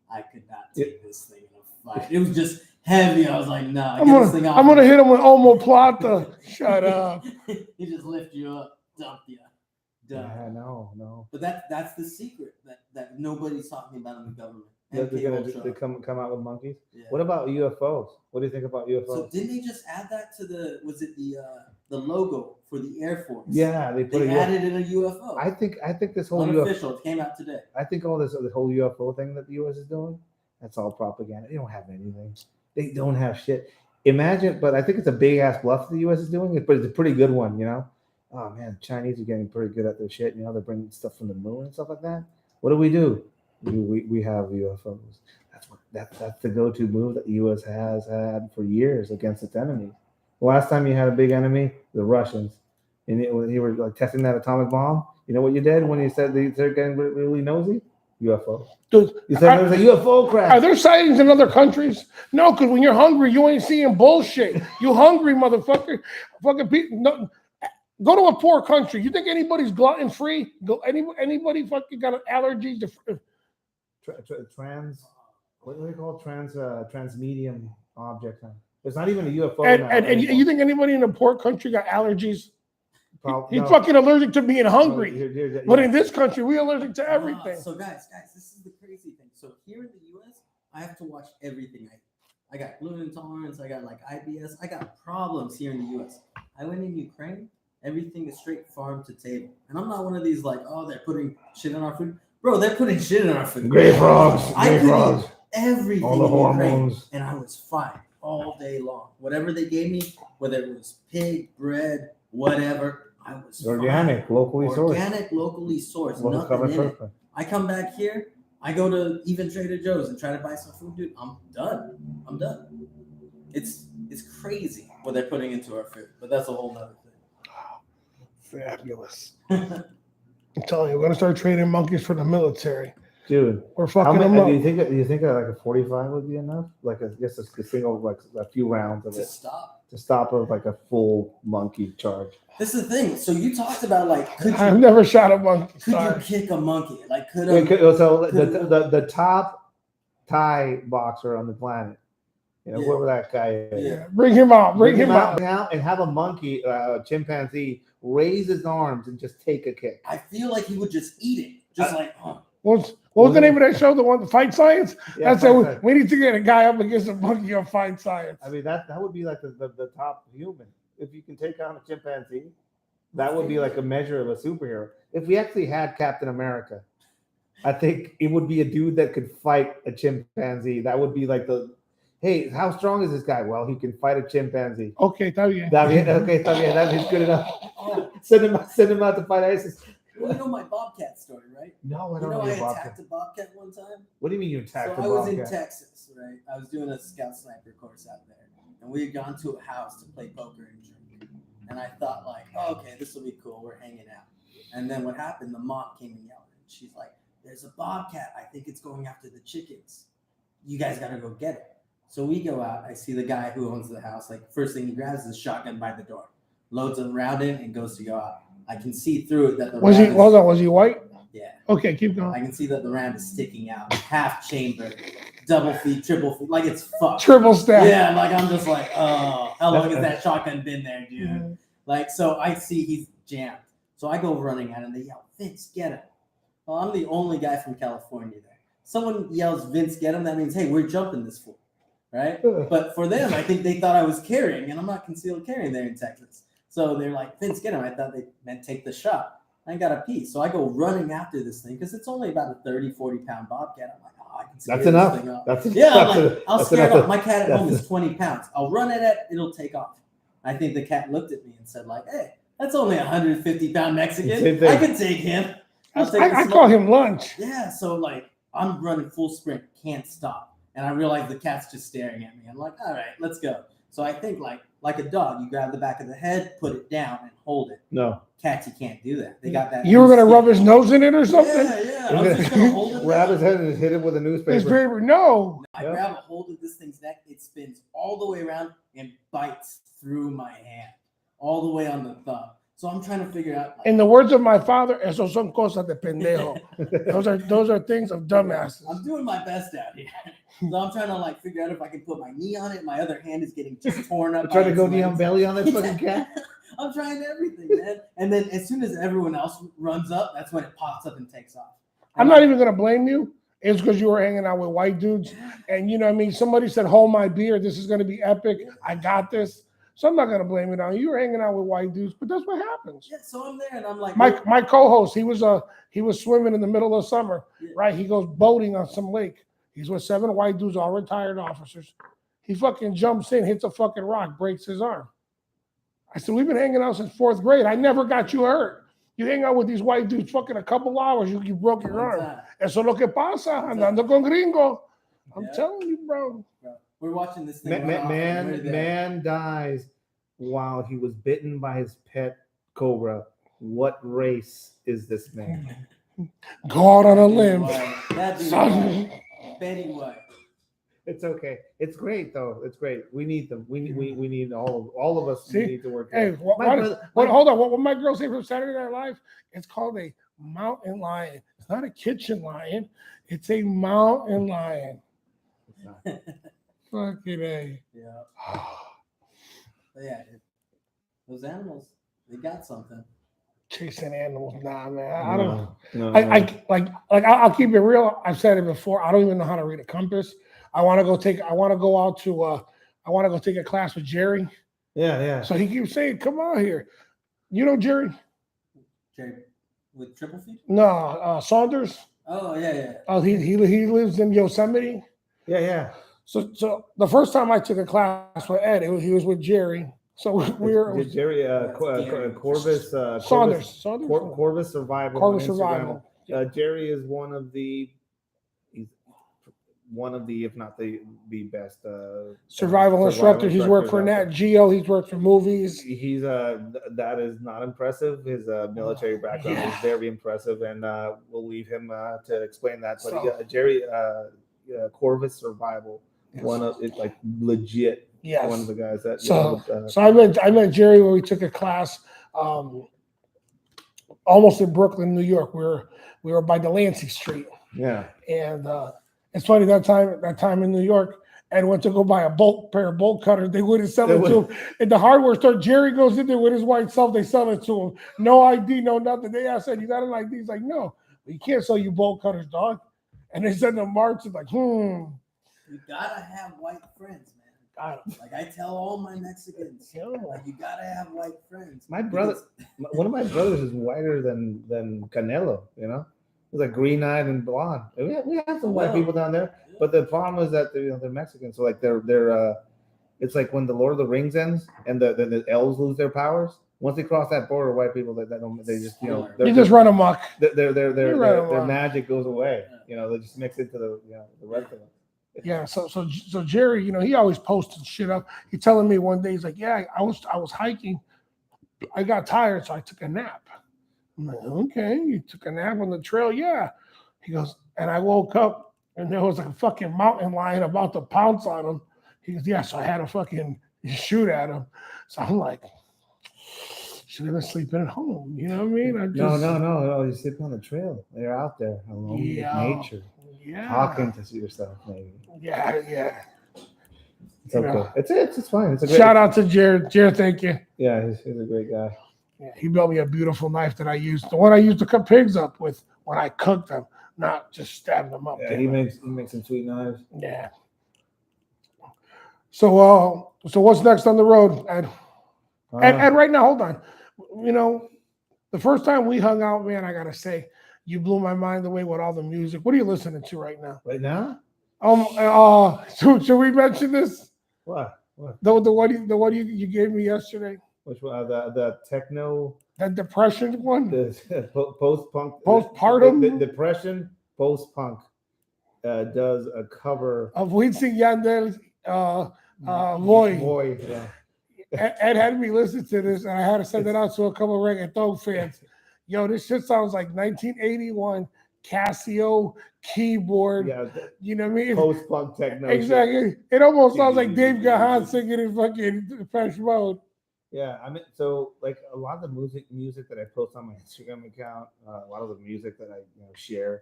I could not take this thing in a fight. It was just heavy. I was like, nah, I'm gonna hit him with omoplata. Shut up. He just lift you up, dump you. Done. Yeah, no. But that's the secret that nobody's talking about in the government. They're MK gonna Ultra. they come out with monkeys. Yeah. What about UFOs? What do you think about UFOs? So didn't they just add that to the logo for the Air Force? Yeah, they put They a added in a UFO. I think this whole Unofficial. UFO. It came out today. I think all this whole UFO thing that the U.S. is doing, that's all propaganda. They don't have anything. They don't have shit. Imagine, but I think it's a big ass bluff the U.S. is doing it, but it's a pretty good one, Oh man, Chinese are getting pretty good at their shit. They're bringing stuff from the moon and stuff like that. What do? We have UFOs. That's the go-to move that the U.S. has had for years against its enemies. The last time you had a big enemy, the Russians, and when you were like testing that atomic bomb, you know what you did when you said they're getting really nosy? UFO. Dude, You said there was a UFO crash. Are there sightings in other countries? No, because when you're hungry, you ain't seeing bullshit. You hungry, motherfucker. Fucking people. No, go to a poor country. You think anybody's gluten free? Anybody fucking got allergies to trans? What do they call transmedium object? It's not even a UFO. And you think anybody in a poor country got allergies? He's no. fucking allergic to being hungry. No, but in this country, we're allergic to everything. So guys, this is the crazy thing. So here in the U.S., I have to watch everything I eat. I got gluten intolerance. I got like IBS. I got problems here in the U.S. I went in Ukraine. Everything is straight farm to table. And I'm not one of these like, oh, they're putting shit in our food. Bro, they're putting shit in our food. Gray frogs. I could eat everything all the in hormones. Ukraine, and I was fine all day long. Whatever they gave me, whether it was pig, bread, whatever, I was organic, fine. locally sourced. Organic, locally sourced. Nothing in it. I come back here. I go to even Trader Joe's and try to buy some food, dude. I'm done. It's crazy what they're putting into our food, but that's a whole nother thing. Fabulous. I'm telling you, we're gonna start trading monkeys for the military, dude. We're fucking them up. Do you think like a 45 would be enough? Like I guess a single, like a few rounds of it to stop of like a full monkey charge. This is the thing. So you talked about like, I've never shot a monkey. Could you kick a monkey? Like, the top Thai boxer on the planet, whoever that guy is. Yeah, bring him out. Bring him out and have a monkey, chimpanzee, raise his arms and just take a kick. I feel like he would just eat it, just like. What was the name of that show? The one, Fight Science? Yeah, that's it. We need to get a guy up against a monkey on Fight Science. I mean, that would be like the top human. If you can take on a chimpanzee, that would be like a measure of a superhero. If we actually had Captain America, I think it would be a dude that could fight a chimpanzee. That would be like hey, how strong is this guy? Well, he can fight a chimpanzee. Okay, está bien. That's good enough. Send him out to fight ISIS. Well, you know my Bobcat story, right? No, I don't know. I attacked a Bobcat one time. What do you mean you attacked a Bobcat? So I was in Texas, right? I was doing a scout sniper course out there, and we had gone to a house to play poker and drink. And I thought, like, oh, okay, this will be cool. We're hanging out. And then what happened? The mom came and yelled. And she's like, "There's a Bobcat. I think it's going after the chickens. You guys gotta go get it." So we go out. I see the guy who owns the house. Like, first thing he grabs is a shotgun by the door, loads a round in, and goes to go out. I can see through it that the was he white? Yeah. Okay, keep going. I can see that the round is sticking out, half chamber, double feed, triple feed, like it's fucked. Triple stack. Yeah, like I'm just like, oh, how long has that shotgun been there, dude? Mm-hmm. Like, so I see he's jammed. So I go running at him. They yell, "Vince, get him!" Well, I'm the only guy from California there. Someone yells, "Vince, get him!" That means, hey, we're jumping this fool, right? But for them, I think they thought I was carrying, and I'm not concealed carrying there in Texas. So they're like, "Vince, get him." I thought they meant take the shot. I got a piece. So I go running after this thing because it's only about a 30, 40-pound Bobcat. I'm like, oh, I can scare that's enough. This thing off. That's I'll scare it off. My cat at home is 20 pounds. I'll run at it. It'll take off. I think the cat looked at me and said, like, hey, that's only a 150-pound Mexican. I can take him. I call him lunch. Yeah. So, like, I'm running full sprint. Can't stop. And I realize the cat's just staring at me. I'm like, all right, let's go. So I think like a dog, you grab the back of the head, put it down, and hold it. No. Cats, you can't do that. They got that. You were gonna rub his nose in it or something? Yeah. I was just gonna hold it. Grab his head and hit it with a newspaper. No. I grab a hold of this thing's neck. It spins all the way around and bites through my hand, all the way on the thumb. So I'm trying to figure out. In the words of my father, "Esos son cosas de pendejo." those are things of dumbasses. I'm doing my best out here. So I'm trying to like figure out if I can put my knee on it. My other hand is getting just torn up. I'm trying to go knee on belly on that fucking cat. I'm trying everything, man. And then as soon as everyone else runs up, that's when it pops up and takes off. I'm not even gonna blame you. It's because you were hanging out with white dudes, and you know what I mean. Somebody said, "Hold my beer. This is gonna be epic. I got this." So I'm not gonna blame it on you. You were hanging out with white dudes, but that's what happens. Yeah. So I'm there, and I'm like, my co-host. He was swimming in the middle of summer, right? He goes boating on some lake. He's with 7 white dudes, all retired officers. He fucking jumps in, hits a fucking rock, breaks his arm. I said, we've been hanging out since 4th grade. I never got you hurt. You hang out with these white dudes fucking a couple hours, you broke your arm. Eso es lo que pasa, andando con gringo. I'm telling you, bro. We're watching this thing. Man dies while he was bitten by his pet cobra. What race is this man? Go out on a limb. That'd be Son. Betty White. It's okay. It's great though. It's great. We need them. We need all of us. See? We need to work. Hey, hold on. What my girl say from Saturday Night Live? It's called a mountain lion. It's not a kitchen lion. It's a mountain lion. Fucking A. Yeah. Yeah. Those animals, they got something. Chasing animals, nah, man. I don't. No. I'll keep it real. I've said it before. I don't even know how to read a compass. I want to go take a class with Jerry. Yeah. So he keeps saying, "Come on here." You know Jerry? Jerry with triple feet? No, Saunders. Oh yeah. Oh, he lives in Yosemite. Yeah. So the first time I took a class with Ed, he was with Jerry. So we were Jerry Corvus Saunders. Corvus Survival. Corvus Survival. Jerry is one of the, if not the best survival instructor. He's worked for Nat Geo. He's worked for movies. He's that is not impressive. His military background is very impressive, and we'll leave him to explain that. But Jerry Corvus Survival, one of it's like legit. Yes. One of the guys that. So I met Jerry when we took a class, almost in Brooklyn, New York. We were by Delancey Street. Yeah. And it's funny that time in New York, Ed went to go buy a pair of bolt cutters. They wouldn't sell it to him. In the hardware store, Jerry goes in there with his white self. They sell it to him. No ID, no nothing. They asked, "You got it like these?" Like, no, you can't sell you bolt cutters, dog. And they send them marks. It's like, You gotta have white friends, man. Like I tell all my Mexicans, like you gotta have white friends. My brother, one of my brothers is whiter than Canelo. You know, he's like green-eyed and blonde. We have some white people down there, but the problem is that they're Mexican. So like they're it's like when the Lord of the Rings ends and the elves lose their powers. Once they cross that border, white people they just you just run amok. Their magic goes away. You know, they just mix into the rest of them. Yeah, so Jerry, he always posted shit up. He telling me one day, he's like, "Yeah, I was hiking. I got tired, so I took a nap." I'm like, "Okay, you took a nap on the trail?" Yeah. He goes, and I woke up and there was like a fucking mountain lion about to pounce on him. He goes, "Yeah, so I had to fucking shoot at him." So I'm like, should have been sleeping at home. You know what I mean? No. You're sleeping on the trail. You're out there alone with nature. Yeah. Talking to yourself, maybe. Yeah. It's okay. It's fine. It's a great shout out to Jared. Jared, thank you. Yeah, he's a great guy. Yeah, he built me a beautiful knife that I used. The one I used to cut pigs up with when I cooked them, not just stab them up. Yeah, he makes some sweet knives. Yeah. So what's next on the road, Ed? Ed, right now, hold on. The first time we hung out, man, I gotta say, you blew my mind away with all the music. What are you listening to right now? Right now? Should we mention this? What? The one you gave me yesterday. Which one? The techno. The depression one. The post-punk. Postpartum. The depression post-punk does a cover of Winston Yandel's Voy. Voy. Yeah. Ed had me listen to this, and I had to send it out to a couple of reggaeton fans. Yo, this shit sounds like 1981 Casio keyboard. Yeah, you know what I mean? Post-punk techno. Exactly. Shit. It almost sounds like Dave Gahan singing in fucking Depeche Mode. Yeah, I mean, so like a lot of the music that I post on my Instagram account, a lot of the music that I share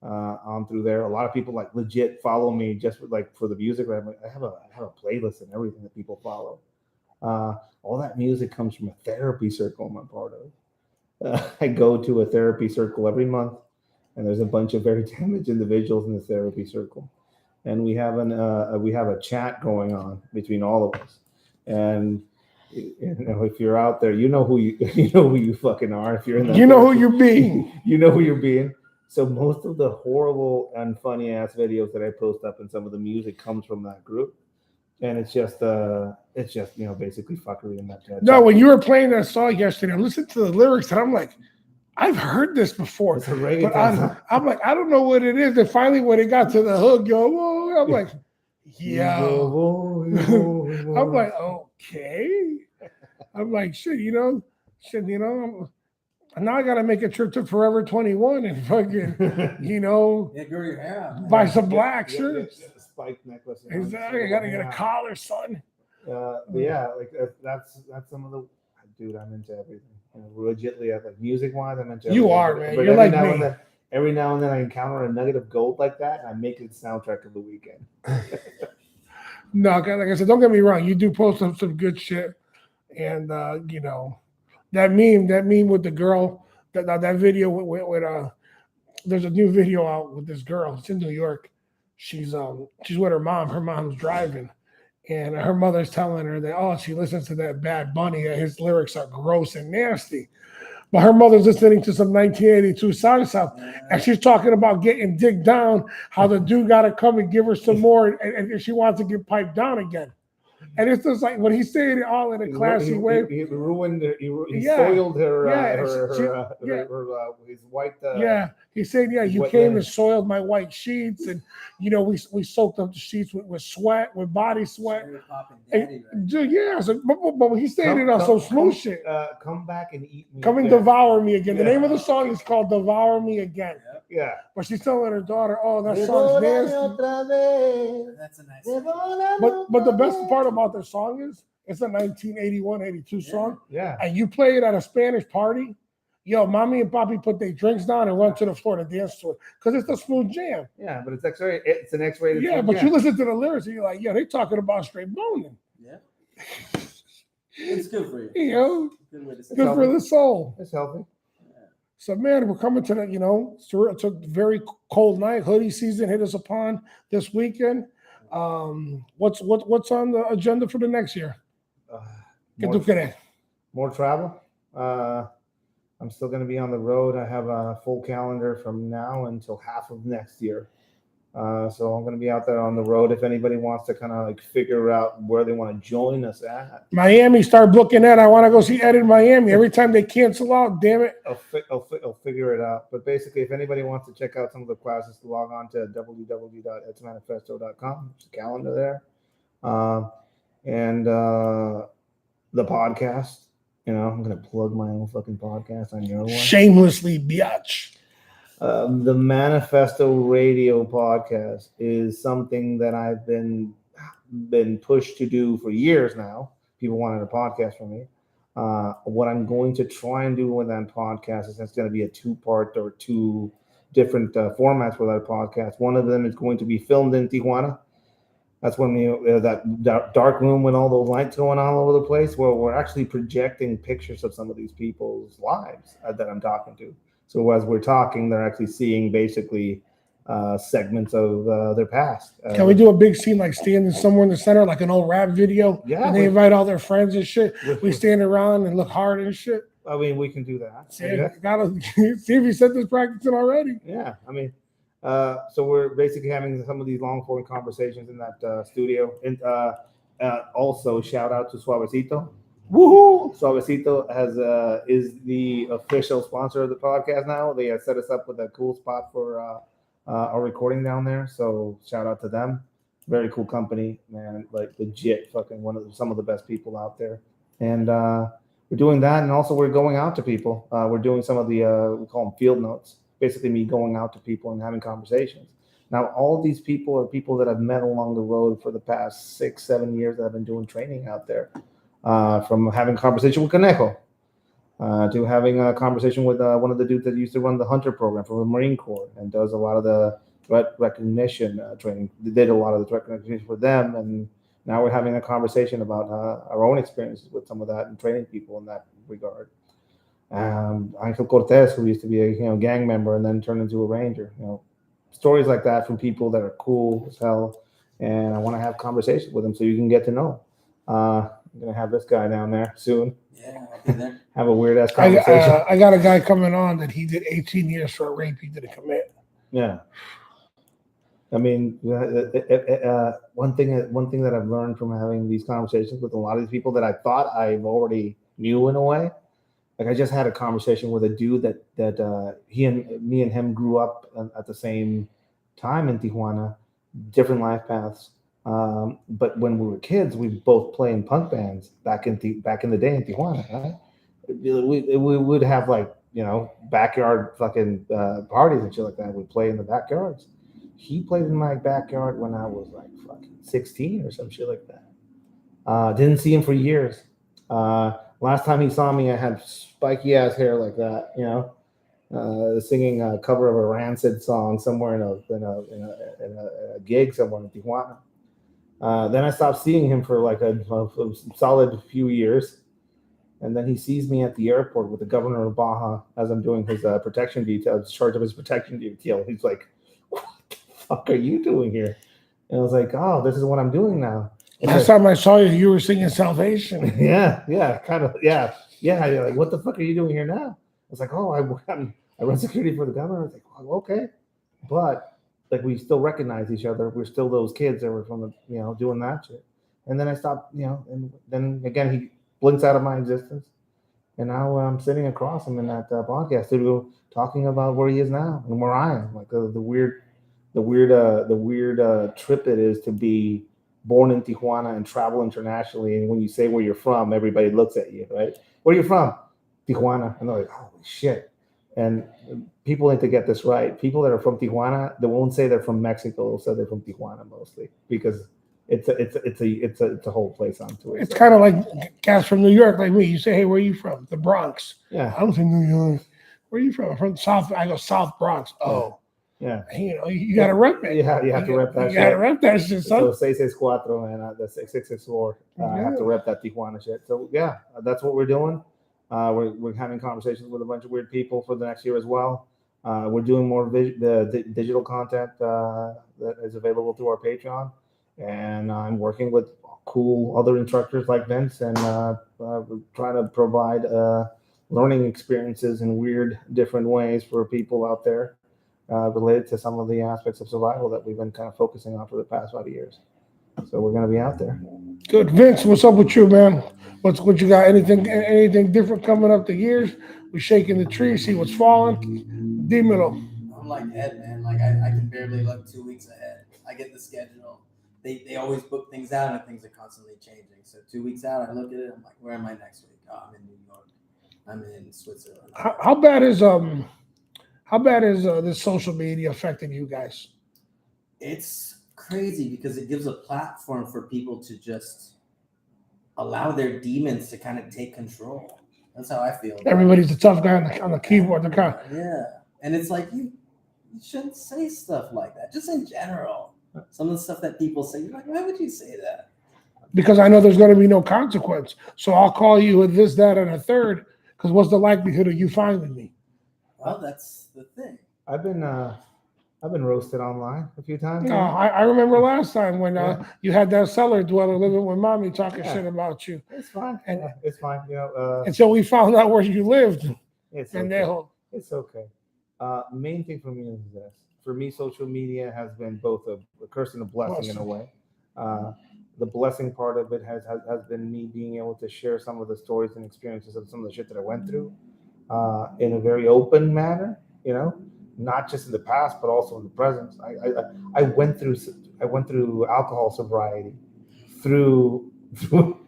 on through there. A lot of people like legit follow me just for the music. I have a playlist and everything that people follow. All that music comes from a therapy circle I'm a part of. I go to a therapy circle every month, and there's a bunch of very damaged individuals in the therapy circle, and we have a chat going on between all of us. And if you're out there, you know who you fucking are. If you're in that, who you're being. You know who you're being. So most of the horrible and funny ass videos that I post up and some of the music comes from that group. And it's just basically fuckery in that. No, when you were playing that song yesterday, I listened to the lyrics and I'm like, I've heard this before. It's a reggaeton. I'm like, I don't know what it is. And finally, when it got to the hook, I'm like, yeah. I'm like, okay. I'm like, shit, now I got to make a trip to Forever 21 and fucking, Yeah, grow your hair out. buy some black shirts. Get the spike necklace. Exactly. I got to get a collar, son. But yeah, like that's some of the dude. I'm into everything. Legitly, like music wise, I'm into. You everything. are, man. But You're like me. Every now and then, I encounter a nugget of gold like that, and I make it the soundtrack of the weekend. No, like I said, don't get me wrong. You do post some good shit, and that meme with the girl, that video with there's a new video out with this girl. It's in New York. She's with her mom. Her mom's driving, and her mother's telling her that she listens to that Bad Bunny. That his lyrics are gross and nasty. But her mother's listening to some 1982 salsa, and she's talking about getting digged down, how the dude got to come and give her some more, and she wants to get piped down again. And it's just like when he's saying it all in a classy way. He ruined her. He soiled her. His white. He said, you came and soiled my white sheets, and we soaked up the sheets with sweat, with body sweat. But he's saying it on some smooth shit. Come back and eat me. Come and devour me again. The name of the song is called "Devour Me Again." Yeah. But she's telling her daughter, that song's nasty. That's a nice song. But the best part about the song is it's a 1981-82 song. Yeah. And you play it at a Spanish party. Yo, mommy and papi put their drinks down and went to the floor to dance to it because it's a smooth jam. Yeah, but it's an X-rated. Yeah, but you listen to the lyrics and you're like, they talking about straight boning. Yeah. It's good for you. Good for the soul. It's healthy. So, man, we're coming to the, it's a very cold night. Hoodie season hit us upon this weekend. What's on the agenda for the next year? More travel. I'm still going to be on the road. I have a full calendar from now until half of next year. So I'm going to be out there on the road. If anybody wants to kind of like figure out where they want to join us at. Miami, start booking Ed. I want to go see Ed in Miami. Every time they cancel out, damn it. I'll figure it out. But basically, if anybody wants to check out some of the classes, to log on to www.edsmanifesto.com. There's a calendar there. And the podcast. I'm going to plug my own fucking podcast on your one. Shamelessly, biatch. The Manifesto Radio podcast is something that I've been pushed to do for years now. People wanted a podcast from me. What I'm going to try and do with that podcast is it's going to be a 2-part or 2 different formats for that podcast. One of them is going to be filmed in Tijuana. That's when that dark room with all those lights going all over the place, where we're actually projecting pictures of some of these people's lives that I'm talking to. So as we're talking, they're actually seeing basically segments of their past. Can we do a big scene like standing somewhere in the center, like an old rap video? Yeah. And they invite all their friends and shit. We stand around and look hard and shit. I mean, we can do that. See if you set this practicing already. Yeah. I mean, so we're basically having some of these long form conversations in that studio. And also shout out to Suavecito. Woohoo! Sobriety is the official sponsor of the podcast now. They set us up with a cool spot for our recording down there. So shout out to them. Very cool company, man. Like legit, fucking some of the best people out there. And we're doing that, and also we're going out to people. We're doing some of the we call them field notes. Basically, me going out to people and having conversations. Now, all of these people are people that I've met along the road for the past 6-7 years that I've been doing training out there. From having a conversation with Conejo to having a conversation with one of the dudes that used to run the Hunter program from the Marine Corps and does a lot of the threat recognition training. They did a lot of the threat recognition for them, and now we're having a conversation about our own experiences with some of that and training people in that regard. Angel Cortez, who used to be a gang member and then turned into a ranger. Stories like that from people that are cool as hell, and I want to have conversations with them so you can get to know. I'm gonna have this guy down there soon. Yeah, I'll be there. Have a weird ass conversation. I got a guy coming on that he did 18 years for a rape he didn't commit. Yeah. I mean, one thing that I've learned from having these conversations with a lot of these people that I thought I've already knew in a way. Like I just had a conversation with a dude that me and him grew up at the same time in Tijuana, different life paths. But when we were kids, we both played in punk bands back in the day in Tijuana, right? We would have like, backyard fucking parties and shit like that. We'd play in the backyards. He played in my backyard when I was like fucking 16 or some shit like that. Didn't see him for years. Last time he saw me, I had spiky ass hair like that, singing a cover of a Rancid song somewhere in a gig somewhere in Tijuana. Then I stopped seeing him for like a solid few years. And then he sees me at the airport with the governor of Baja as I'm doing his protection detail, in charge of his protection detail. He's like, "What the fuck are you doing here?" And I was like, "Oh, this is what I'm doing now." Last time I saw you, you were singing Salvation. Yeah, kind of, yeah. You're like, "What the fuck are you doing here now?" I was like, "Oh, I run security for the governor." I was like, "Oh, okay," but like we still recognize each other. We're still those kids that were from the doing that shit. And then I stopped, and then again he blinks out of my existence. And now I'm sitting across him in that podcast studio talking about where he is now and where I am. Like the weird trip it is to be born in Tijuana and travel internationally. And when you say where you're from, everybody looks at you, right? Where are you from? Tijuana. And they're like, holy shit. And people need to get this right. People that are from Tijuana, they won't say they're from Mexico. They'll say they're from Tijuana mostly because it's a whole place onto it. It's kind of like guys from New York, like me. You say, "Hey, where are you from?" The Bronx. Yeah. I'm from New York. Where are you from? I'm from South. I go South Bronx. Oh, yeah. You got to rep it. Yeah, you have to rep that shit. You got to rep that shit, son. So 664 and the 664. I have to rep that Tijuana shit. So yeah, that's what we're doing. We're having conversations with a bunch of weird people for the next year as well. We're doing more digital content that is available through our Patreon. And I'm working with cool other instructors like Vince, and we're trying to provide learning experiences in weird, different ways for people out there related to some of the aspects of survival that we've been kind of focusing on for the past 5 years. So we're going to be out there. Good, Vince. What's up with you, man? What you got? Anything different coming up the years? We're shaking the tree, see what's falling. Dímelo. I'm like Ed, man. Like I can barely look 2 weeks ahead. I get the schedule. They always book things out and things are constantly changing. So 2 weeks out, I look at it. I'm like, where am I next week? Oh, I'm in New York. I'm in Switzerland. How bad is this social media affecting you guys? It's crazy because it gives a platform for people to just allow their demons to kind of take control. That's how I feel. Everybody's a tough guy on the keyboard. Yeah, and it's like you shouldn't say stuff like that. Just in general. Some of the stuff that people say, you're like, why would you say that? Because I know there's going to be no consequence. So I'll call you with this, that, and a third. Because what's the likelihood of you finding me? Well, that's the thing. I've been roasted online a few times. I remember last time when you had that cellar dweller living with mommy talking shit about you. It's fine. And, it's fine. until we found out where you lived. It's and okay. It's okay. Main thing for me is this. For me, social media has been both a curse and a blessing in a way. The blessing part of it has been me being able to share some of the stories and experiences of some of the shit that I went through in a very open manner, not just in the past, but also in the present. I went through alcohol sobriety through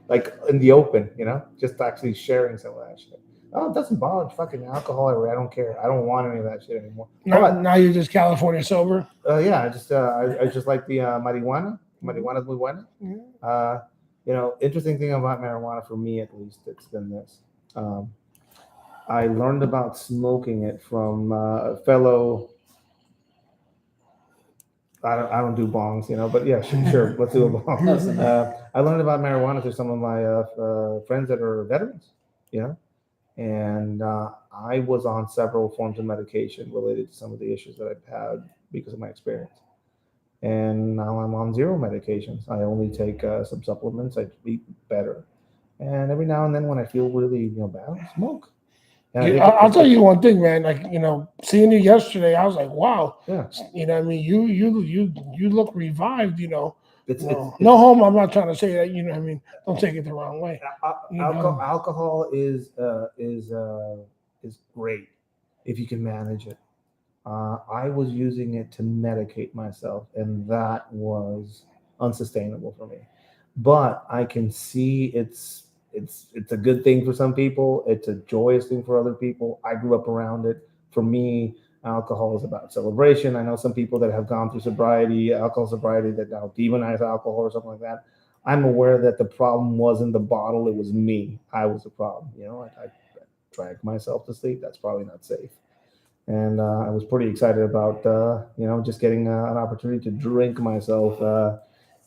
like in the open, just actually sharing some of that shit. Oh, it doesn't bother fucking alcohol. I don't care. I don't want any of that shit anymore. Now you're just California sober. Yeah, I just like the marijuana. Marijuana is muy buena. Interesting thing about marijuana for me, at least, it's been this. I learned about smoking it from a fellow. I don't do bongs, but yeah, sure, let's do a bong. I learned about marijuana through some of my friends that are veterans, and I was on several forms of medication related to some of the issues that I've had because of my experience. And now I'm on zero medications. I only take some supplements. I eat better, and every now and then when I feel really bad, I smoke. I'll tell you one thing, man. Like seeing you yesterday, I was like, wow. Yeah. I mean, you look revived. It's no homo. I'm not trying to say that. I mean, don't take it the wrong way. Alcohol is great if you can manage it. I was using it to medicate myself, and that was unsustainable for me. But I can see it's a good thing for some people. It's a joyous thing for other people. I grew up around it. For me, alcohol is about celebration. I know some people that have gone through sobriety, alcohol sobriety, that now demonize alcohol or something like that. I'm aware that the problem wasn't the bottle; it was me. I was the problem. I drank myself to sleep. That's probably not safe. And I was pretty excited about just getting an opportunity to drink myself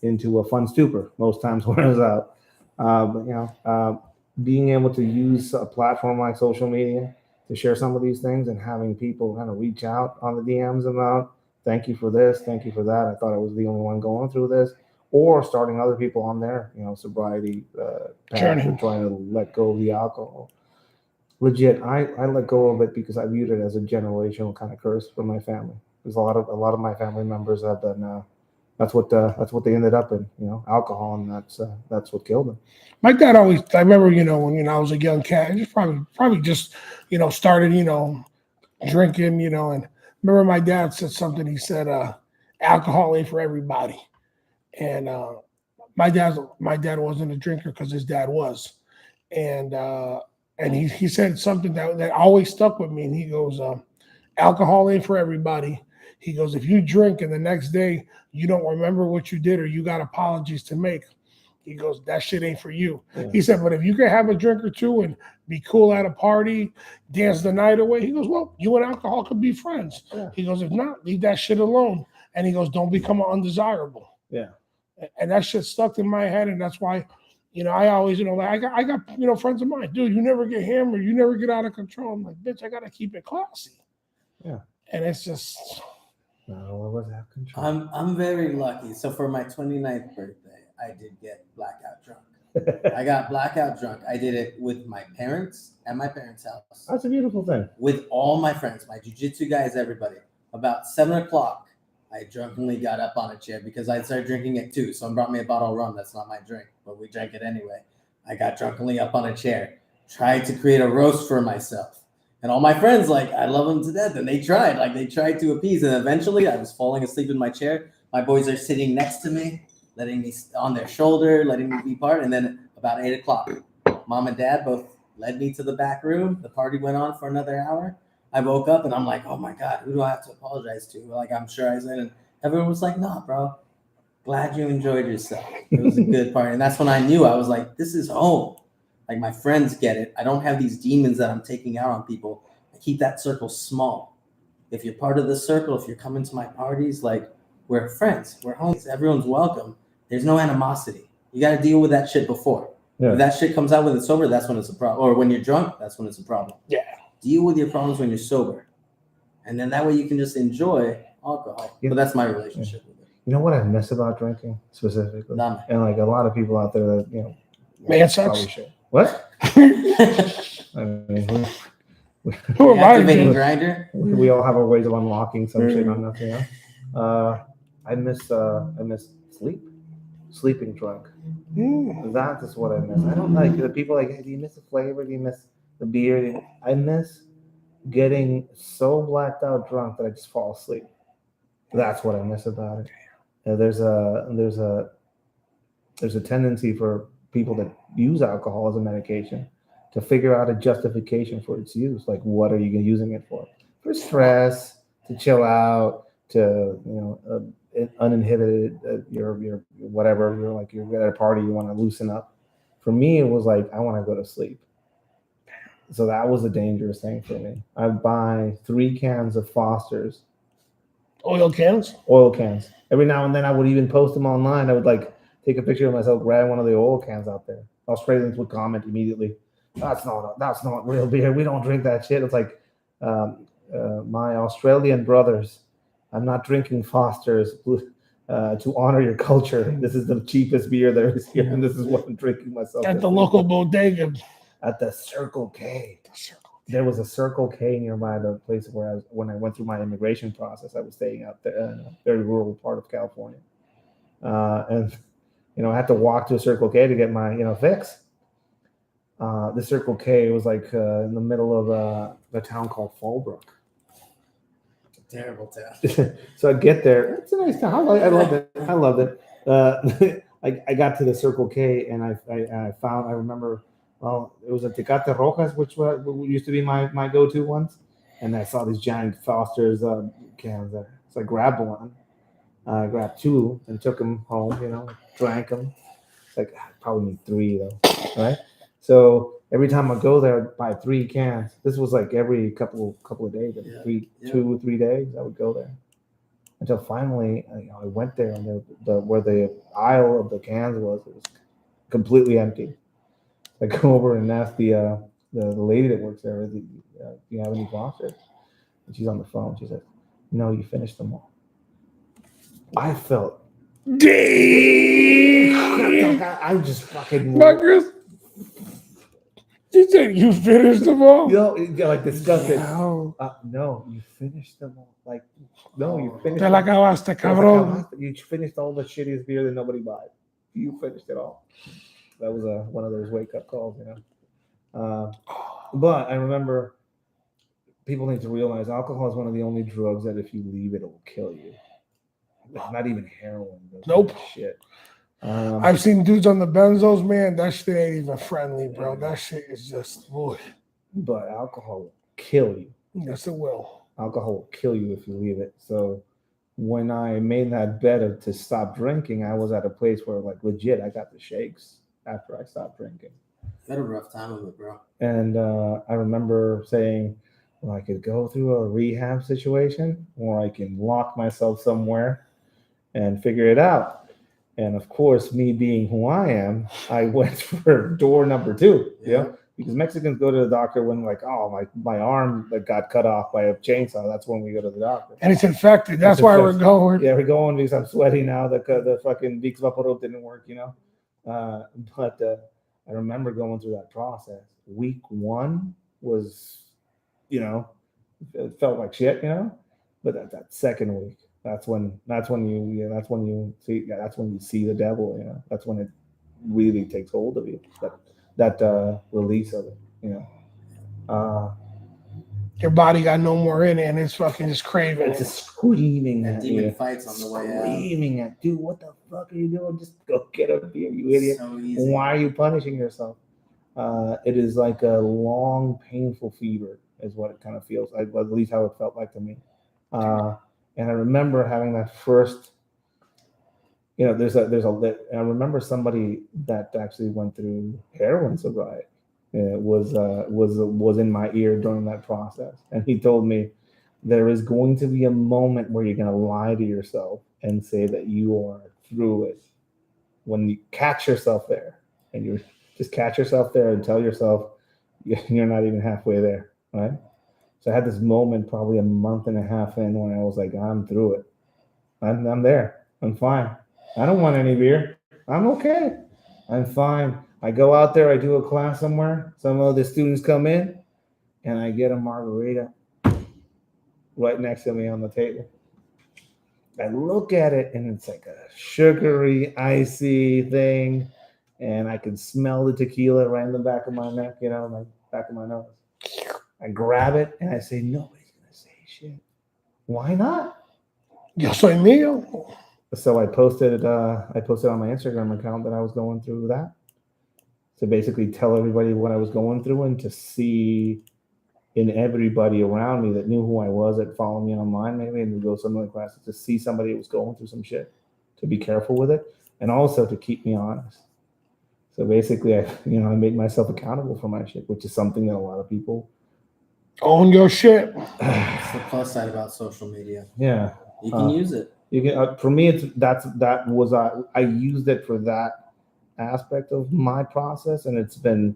into a fun stupor most times when I was out. Being able to use a platform like social media to share some of these things and having people kind of reach out on the DMs about, thank you for this, thank you for that. I thought I was the only one going through this, or starting other people on their sobriety path or trying to let go of the alcohol. Legit, I let go of it because I viewed it as a generational kind of curse for my family. There's a lot of my family members have been that's what they ended up in, alcohol, and that's what killed them. My dad always, I remember, when I was a young cat, I just probably just, started, drinking, and remember my dad said something. He said, alcohol ain't for everybody. And my dad wasn't a drinker because his dad was. And he said something that always stuck with me. And he goes, alcohol ain't for everybody. He goes, if you drink and the next day you don't remember what you did or you got apologies to make, he goes, that shit ain't for you. Yeah. He said, but if you can have a drink or two and be cool at a party, dance the night away, he goes, well, you and alcohol could be friends. Yeah. He goes, if not, leave that shit alone. And he goes, don't become undesirable. Yeah. And that shit stuck in my head. And that's why, I always, I got friends of mine, dude, you never get hammered, you never get out of control. I'm like, bitch, I got to keep it classy. Yeah. And it's just. No, I wasn't out of control. I'm very lucky. So for my 29th birthday, I did get blackout drunk. I got blackout drunk. I did it with my parents at my parents' house. That's a beautiful thing. With all my friends, my jiu-jitsu guys, everybody. About 7:00, I drunkenly got up on a chair because I started drinking at 2. Someone brought me a bottle of rum. That's not my drink, but we drank it anyway. I got drunkenly up on a chair, tried to create a roast for myself. And all my friends, I love them to death. And they tried to appease. And eventually I was falling asleep in my chair. My boys are sitting next to me, letting me on their shoulder, letting me be part. And then about 8:00, mom and dad both led me to the back room. The party went on for another hour. I woke up and I'm like, oh my God, who do I have to apologize to? I'm sure I said, and everyone was like, nah, bro, glad you enjoyed yourself. It was a good party. And that's when I knew, I was like, this is home. My friends get it. I don't have these demons that I'm taking out on people. I keep that circle small. If you're part of the circle, if you're coming to my parties, we're friends, we're homies, everyone's welcome. There's no animosity. You got to deal with that shit before. Yeah. If that shit comes out when it's sober, that's when it's a problem. Or when you're drunk, that's when it's a problem. Yeah. Deal with your problems when you're sober. And then that way you can just enjoy alcohol. Yeah. But that's my relationship with it. You know what I miss about drinking specifically? None. And a lot of people out there that, man sucks. What? I mean, activating grinder. We all have our ways of unlocking some shit on nothing. I miss sleeping drunk. That is what I miss. I don't like the people hey, do you miss the flavor? Do you miss the beer? I miss getting so blacked out drunk that I just fall asleep. That's what I miss about it. There's a tendency for people that use alcohol as a medication to figure out a justification for its use. What are you using it for? For stress, to chill out, to uninhibited. You're whatever. You're at a party, you want to loosen up. For me, it was I want to go to sleep. So that was a dangerous thing for me. I'd buy 3 cans of Foster's. Oil cans? Oil cans. Every now and then I would even post them online. I would take a picture of myself grabbing one of the oil cans out there. Australians would comment immediately, that's not real beer. We don't drink that shit. It's my Australian brothers, I'm not drinking Foster's to honor your culture. This is the cheapest beer there is here, and this is what I'm drinking myself. At the local bodega. At the Circle K. There was a Circle K nearby the place where when I went through my immigration process, I was staying out there in a very rural part of California. And I had to walk to a Circle K to get my, fix. The Circle K was in the middle of a town called Fallbrook. It's a terrible town. So I'd get there. It's a nice town. I loved it. I got to the Circle K and I remember, well, it was a Tecate Rojas, which used to be my go-to ones. And I saw these giant Foster's cans there. So I grabbed one. I grabbed two and took them home, drank them. It's like, I probably need three though, right? So every time I go there, I'd buy 3 cans. This was like every couple of days, every 2 or 3 days, I would go there. Until finally, I went there and where the aisle of the cans was, it was completely empty. I go over and ask the lady that works there, do you have any Fosters? And she's on the phone. She says, no, you finished them all. I felt. I just fucking. Marcus, you said you finished them all? Like disgusted. No, you finished them all. Like, no, you finished. Te la acabaste, cabrón. You finished all the shittiest beer that nobody buys. You finished it all. That was one of those wake up calls, But I remember people need to realize alcohol is one of the only drugs that if you leave it will kill you. Not even heroin. Nope. Shit. I've seen dudes on the benzos, man. That shit ain't even friendly, bro. That shit is just, boy. But alcohol will kill you. Yes, it will. Alcohol will kill you if you leave it. So when I made that bet to stop drinking, I was at a place where, like, legit, I got the shakes after I stopped drinking. You had a rough time of it, bro. And I remember saying, well, I could go through a rehab situation, or I can lock myself somewhere and figure it out. And of course, me being who I am, I went for door number 2. Yeah. Because Mexicans go to the doctor when, like, oh, my arm got cut off by a chainsaw. That's when we go to the doctor. And it's infected. That's why we're going. Yeah, we're going because I'm sweaty now. The fucking Vicks Vaporub didn't work, But I remember going through that process. Week 1 was, it felt like shit, But that second week, that's when you see the devil, That's when it really takes hold of you. That release of it, Your body got no more in it, and it's fucking just craving. It's just screaming at you. Demon fights on the way out. Screaming at, dude, what the fuck are you doing? Just go get a beer, you idiot. So easy. Why are you punishing yourself? It is like a long, painful fever, is what it kind of feels like, at least how it felt like to me. And I remember having that first, I remember somebody that actually went through heroin sobriety. It was in my ear during that process, and he told me there is going to be a moment where you're going to lie to yourself and say that you are through it. When you catch yourself there, and you just catch yourself there and tell yourself you're not even halfway there, right? So I had this moment probably a month and a half in when I was like, I'm through it. I'm there. I'm fine. I don't want any beer. I'm okay. I'm fine. I go out there, I do a class somewhere. Some of the students come in, and I get a margarita right next to me on the table. I look at it, and it's like a sugary, icy thing, and I can smell the tequila right in the back of my neck, my back of my nose. I grab it, and I say, nobody's going to say shit. Why not? Yo soy mío. So I posted on my Instagram account that I was going through that, to basically tell everybody what I was going through, and to see in everybody around me that knew who I was, that followed me online maybe, and to go to some of the classes, to see somebody that was going through some shit, to be careful with it, and also to keep me honest. So basically, I made myself accountable for my shit, which is something that a lot of people own your shit. It's the plus side about social media. Yeah, you can use it. You can. For me, I used it for that aspect of my process, and it's been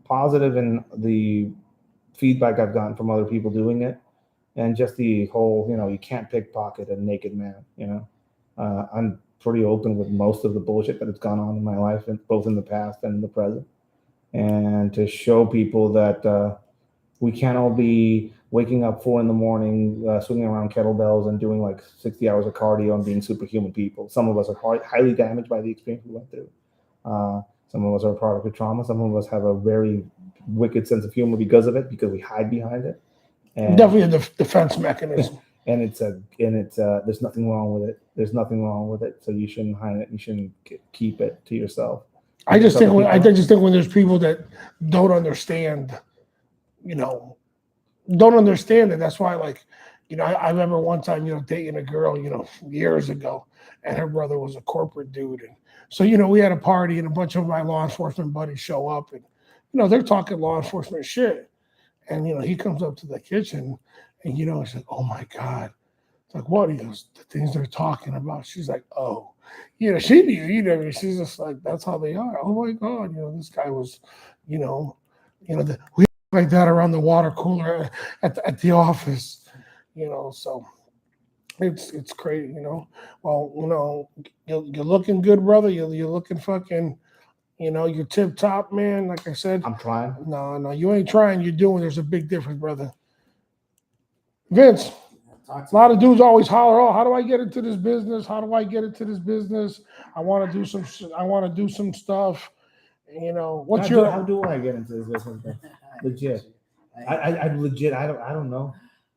positive in the feedback I've gotten from other people doing it, and just the whole, you can't pickpocket a naked man. I'm pretty open with most of the bullshit that has gone on in my life, both in the past and in the present, and to show people that we can't all be waking up 4 a.m, swinging around kettlebells and doing like 60 hours of cardio and being superhuman people. Some of us are highly damaged by the experience we went through. Some of us are a product of trauma. Some of us have a very wicked sense of humor because of it, because we hide behind it. And definitely a defense mechanism. and there's nothing wrong with it. There's nothing wrong with it. So you shouldn't hide it. You shouldn't keep it to yourself. I just think when there's people that don't understand, don't understand it. That's why, like, I remember one time, dating a girl, years ago, and her brother was a corporate dude. And so, we had a party and a bunch of my law enforcement buddies show up and, they're talking law enforcement shit. And, he comes up to the kitchen and, he's like, oh my God. It's like, what? He goes, the things they're talking about. She's like, oh, she knew, she's just like, that's how they are. Oh my God. This guy was, we like that around the water cooler at the office, so it's crazy, Well, you're looking good, brother. You're looking fucking, you're tip top, man. Like I said, I'm trying. No, you ain't trying. You're doing. There's a big difference, brother. Vince, a lot of dudes always holler, "Oh, how do I get into this business? How do I get into this business? I want to do some stuff." What's how do I get into this business? Legit. I legit. I don't know.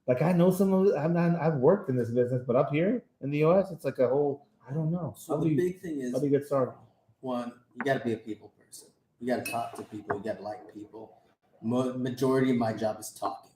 Like, I know some of it. I've worked in this business, but up here in the US, it's like a whole. I don't know. So the big thing is, how do you get started? One, you got to be a people person. You got to talk to people. You got to like people. Majority of my job is talking,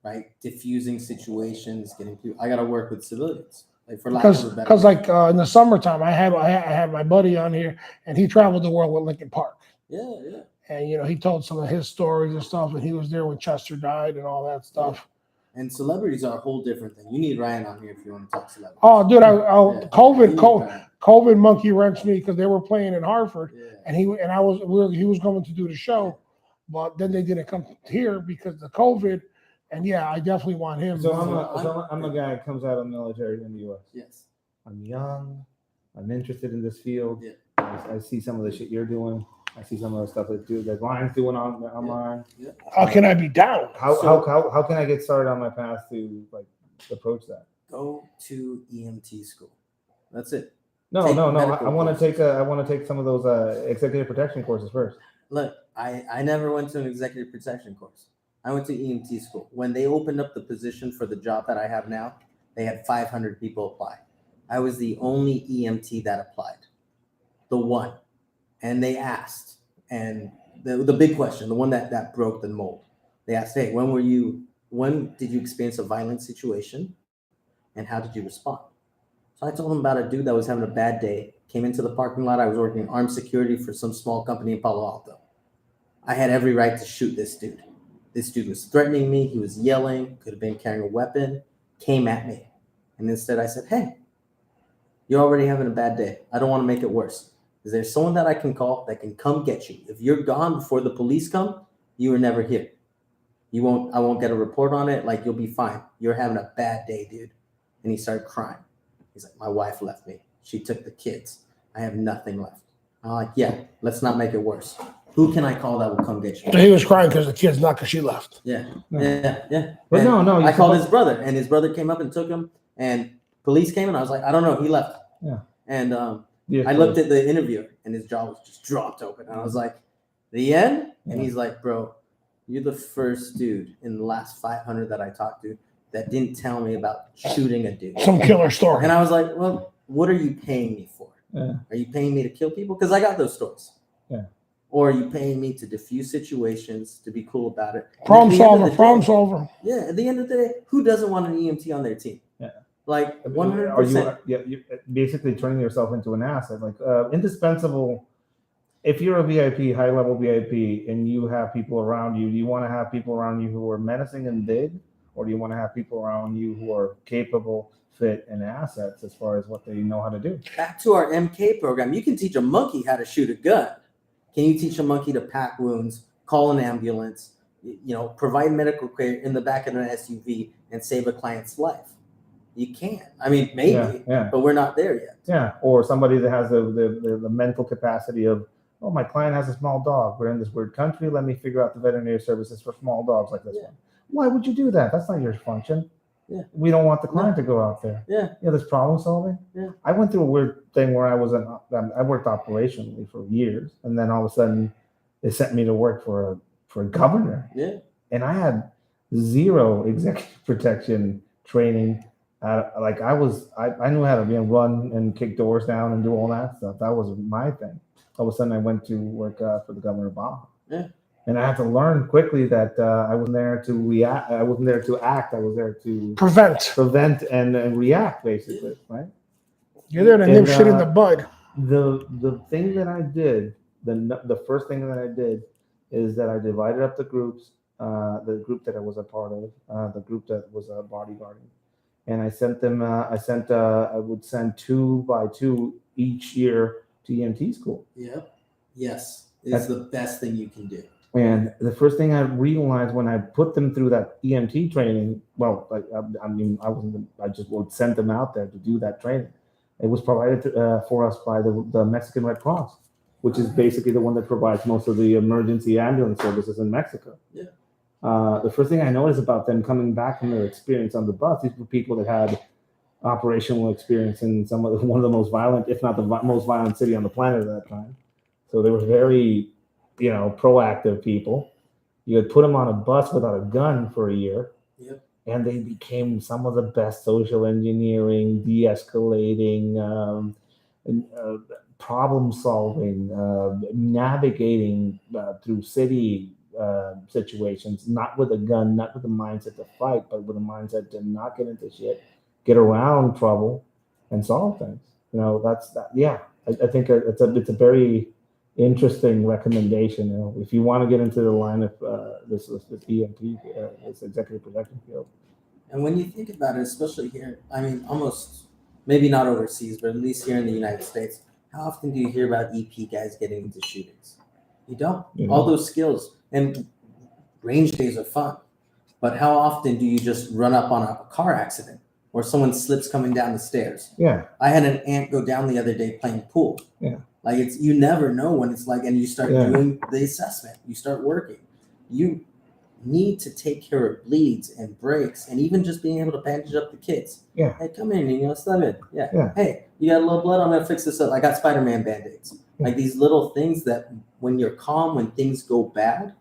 right? Diffusing situations, getting people. I got to work with civilians. Like, for lack of a better because like in the summertime, I had my buddy on here, and he traveled the world with Lincoln Park. Yeah. And he told some of his stories and stuff, and he was there when Chester died and all that stuff. And celebrities are a whole different thing. You need Ryan on here if you want to talk celebrities. Oh, dude, COVID monkey wrenched me because they were playing in Hartford, and he was going to do the show, but then they didn't come here because of the COVID. And I definitely want him. So I'm a guy that comes out of the military in the U.S. Yes. I'm young. I'm interested in this field. Yeah. I see some of the shit you're doing. I see some of the stuff that Ryan's doing online. Yeah. How can I be down? How can I get started on my path to approach that? Go to EMT school. That's it. No. I want to take some of those executive protection courses first. Look, I never went to an executive protection course. I went to EMT school. When they opened up the position for the job that I have now, they had 500 people apply. I was the only EMT that applied. The one. And they asked, and the big question, the one that broke the mold, they asked, hey, when did you experience a violent situation, and how did you respond? So I told them about a dude that was having a bad day, came into the parking lot. I was working armed security for some small company in Palo Alto. I had every right to shoot this dude. This dude was threatening me. He was yelling, could have been carrying a weapon, came at me. And instead I said, hey, you're already having a bad day. I don't want to make it worse. Is there someone that I can call that can come get you? If you're gone before the police come, you were never here. I won't get a report on it. Like, you'll be fine. You're having a bad day, dude. And he started crying. He's like, my wife left me. She took the kids. I have nothing left. I'm like, yeah, let's not make it worse. Who can I call that will come get you? So he was crying because the kids, not because she left. Yeah. But no. I called his brother, and his brother came up and took him, and police came, and I was like, I don't know. He left. Yeah. And I looked at the interviewer, and his jaw was just dropped open. And I was like, the end? And he's like, bro, you're the first dude in the last 500 that I talked to that didn't tell me about shooting a dude. Some killer story. And I was like, well, what are you paying me for? Yeah. Are you paying me to kill people? Because I got those stories. Yeah. Or are you paying me to diffuse situations, to be cool about it? Problem solver. Yeah, at the end of the day, who doesn't want an EMT on their team? Yeah. Like, 100%. Are you basically turning yourself into an asset, like indispensable? If you're a VIP, high level VIP, and you have people around you, do you want to have people around you who are menacing and big, or do you want to have people around you who are capable, fit, and assets as far as what they know how to do? Back to our MK program, you can teach a monkey how to shoot a gun. Can you teach a monkey to pack wounds, call an ambulance, provide medical care in the back of an SUV and save a client's life? You can. I mean, maybe, but we're not there yet. Yeah, or somebody that has the mental capacity of, oh, my client has a small dog. We're in this weird country. Let me figure out the veterinary services for small dogs like this one. Why would you do that? That's not your function. Yeah. We don't want the client to go out there. Yeah. There's problem solving. Yeah. I went through a weird thing where I worked operationally for years, and then all of a sudden they sent me to work for a governor. Yeah. And I had zero executive protection training. Like I knew how to run and kick doors down and do all that stuff. That was my thing. All of a sudden, I went to work for the governor of Baja. Yeah. And I had to learn quickly that I wasn't there to react. I wasn't there to act. I was there to prevent and react, basically, right? You're there to nip shit in the bud. The thing that I did, the first thing that I did, is that I divided up the groups. The group that I was a part of, the group that was bodyguarding, and I sent them. I would send 2 by 2 each year to EMT school. Yep. Yes, it's the best thing you can do. And the first thing I realized when I put them through that EMT training, well, like I just would send them out there to do that training. It was provided for us by the Mexican Red Cross, which is basically the one that provides most of the emergency ambulance services in Mexico. Yeah. The first thing I noticed about them coming back from their experience on the bus, these were people that had operational experience in one of the most violent, if not the most violent city on the planet at that time. So they were very, proactive people. You would put them on a bus without a gun for a year, and they became some of the best social engineering, de-escalating, problem solving, navigating through city situations, not with a gun, not with the mindset to fight, but with a mindset to not get into shit, get around trouble, and solve things. That's that. Yeah, I think it's a very interesting recommendation. If you want to get into the line of this EMT, this executive protection field. And when you think about it, especially here, I mean, almost maybe not overseas, but at least here in the United States, how often do you hear about EP guys getting into shootings? You don't. All those skills and range days are fun, but how often do you just run up on a car accident or someone slips coming down the stairs? Yeah. I had an aunt go down the other day playing pool. Yeah. Like you never know when it's like, and you start doing the assessment, you start working. You need to take care of bleeds and breaks and even just being able to bandage up the kids. Yeah. Hey, come in, stop it. Yeah. Hey, you got a little blood, I'm gonna fix this up. I got Spider-Man band-aids. Yeah. Like these little things that when you're calm, when things go bad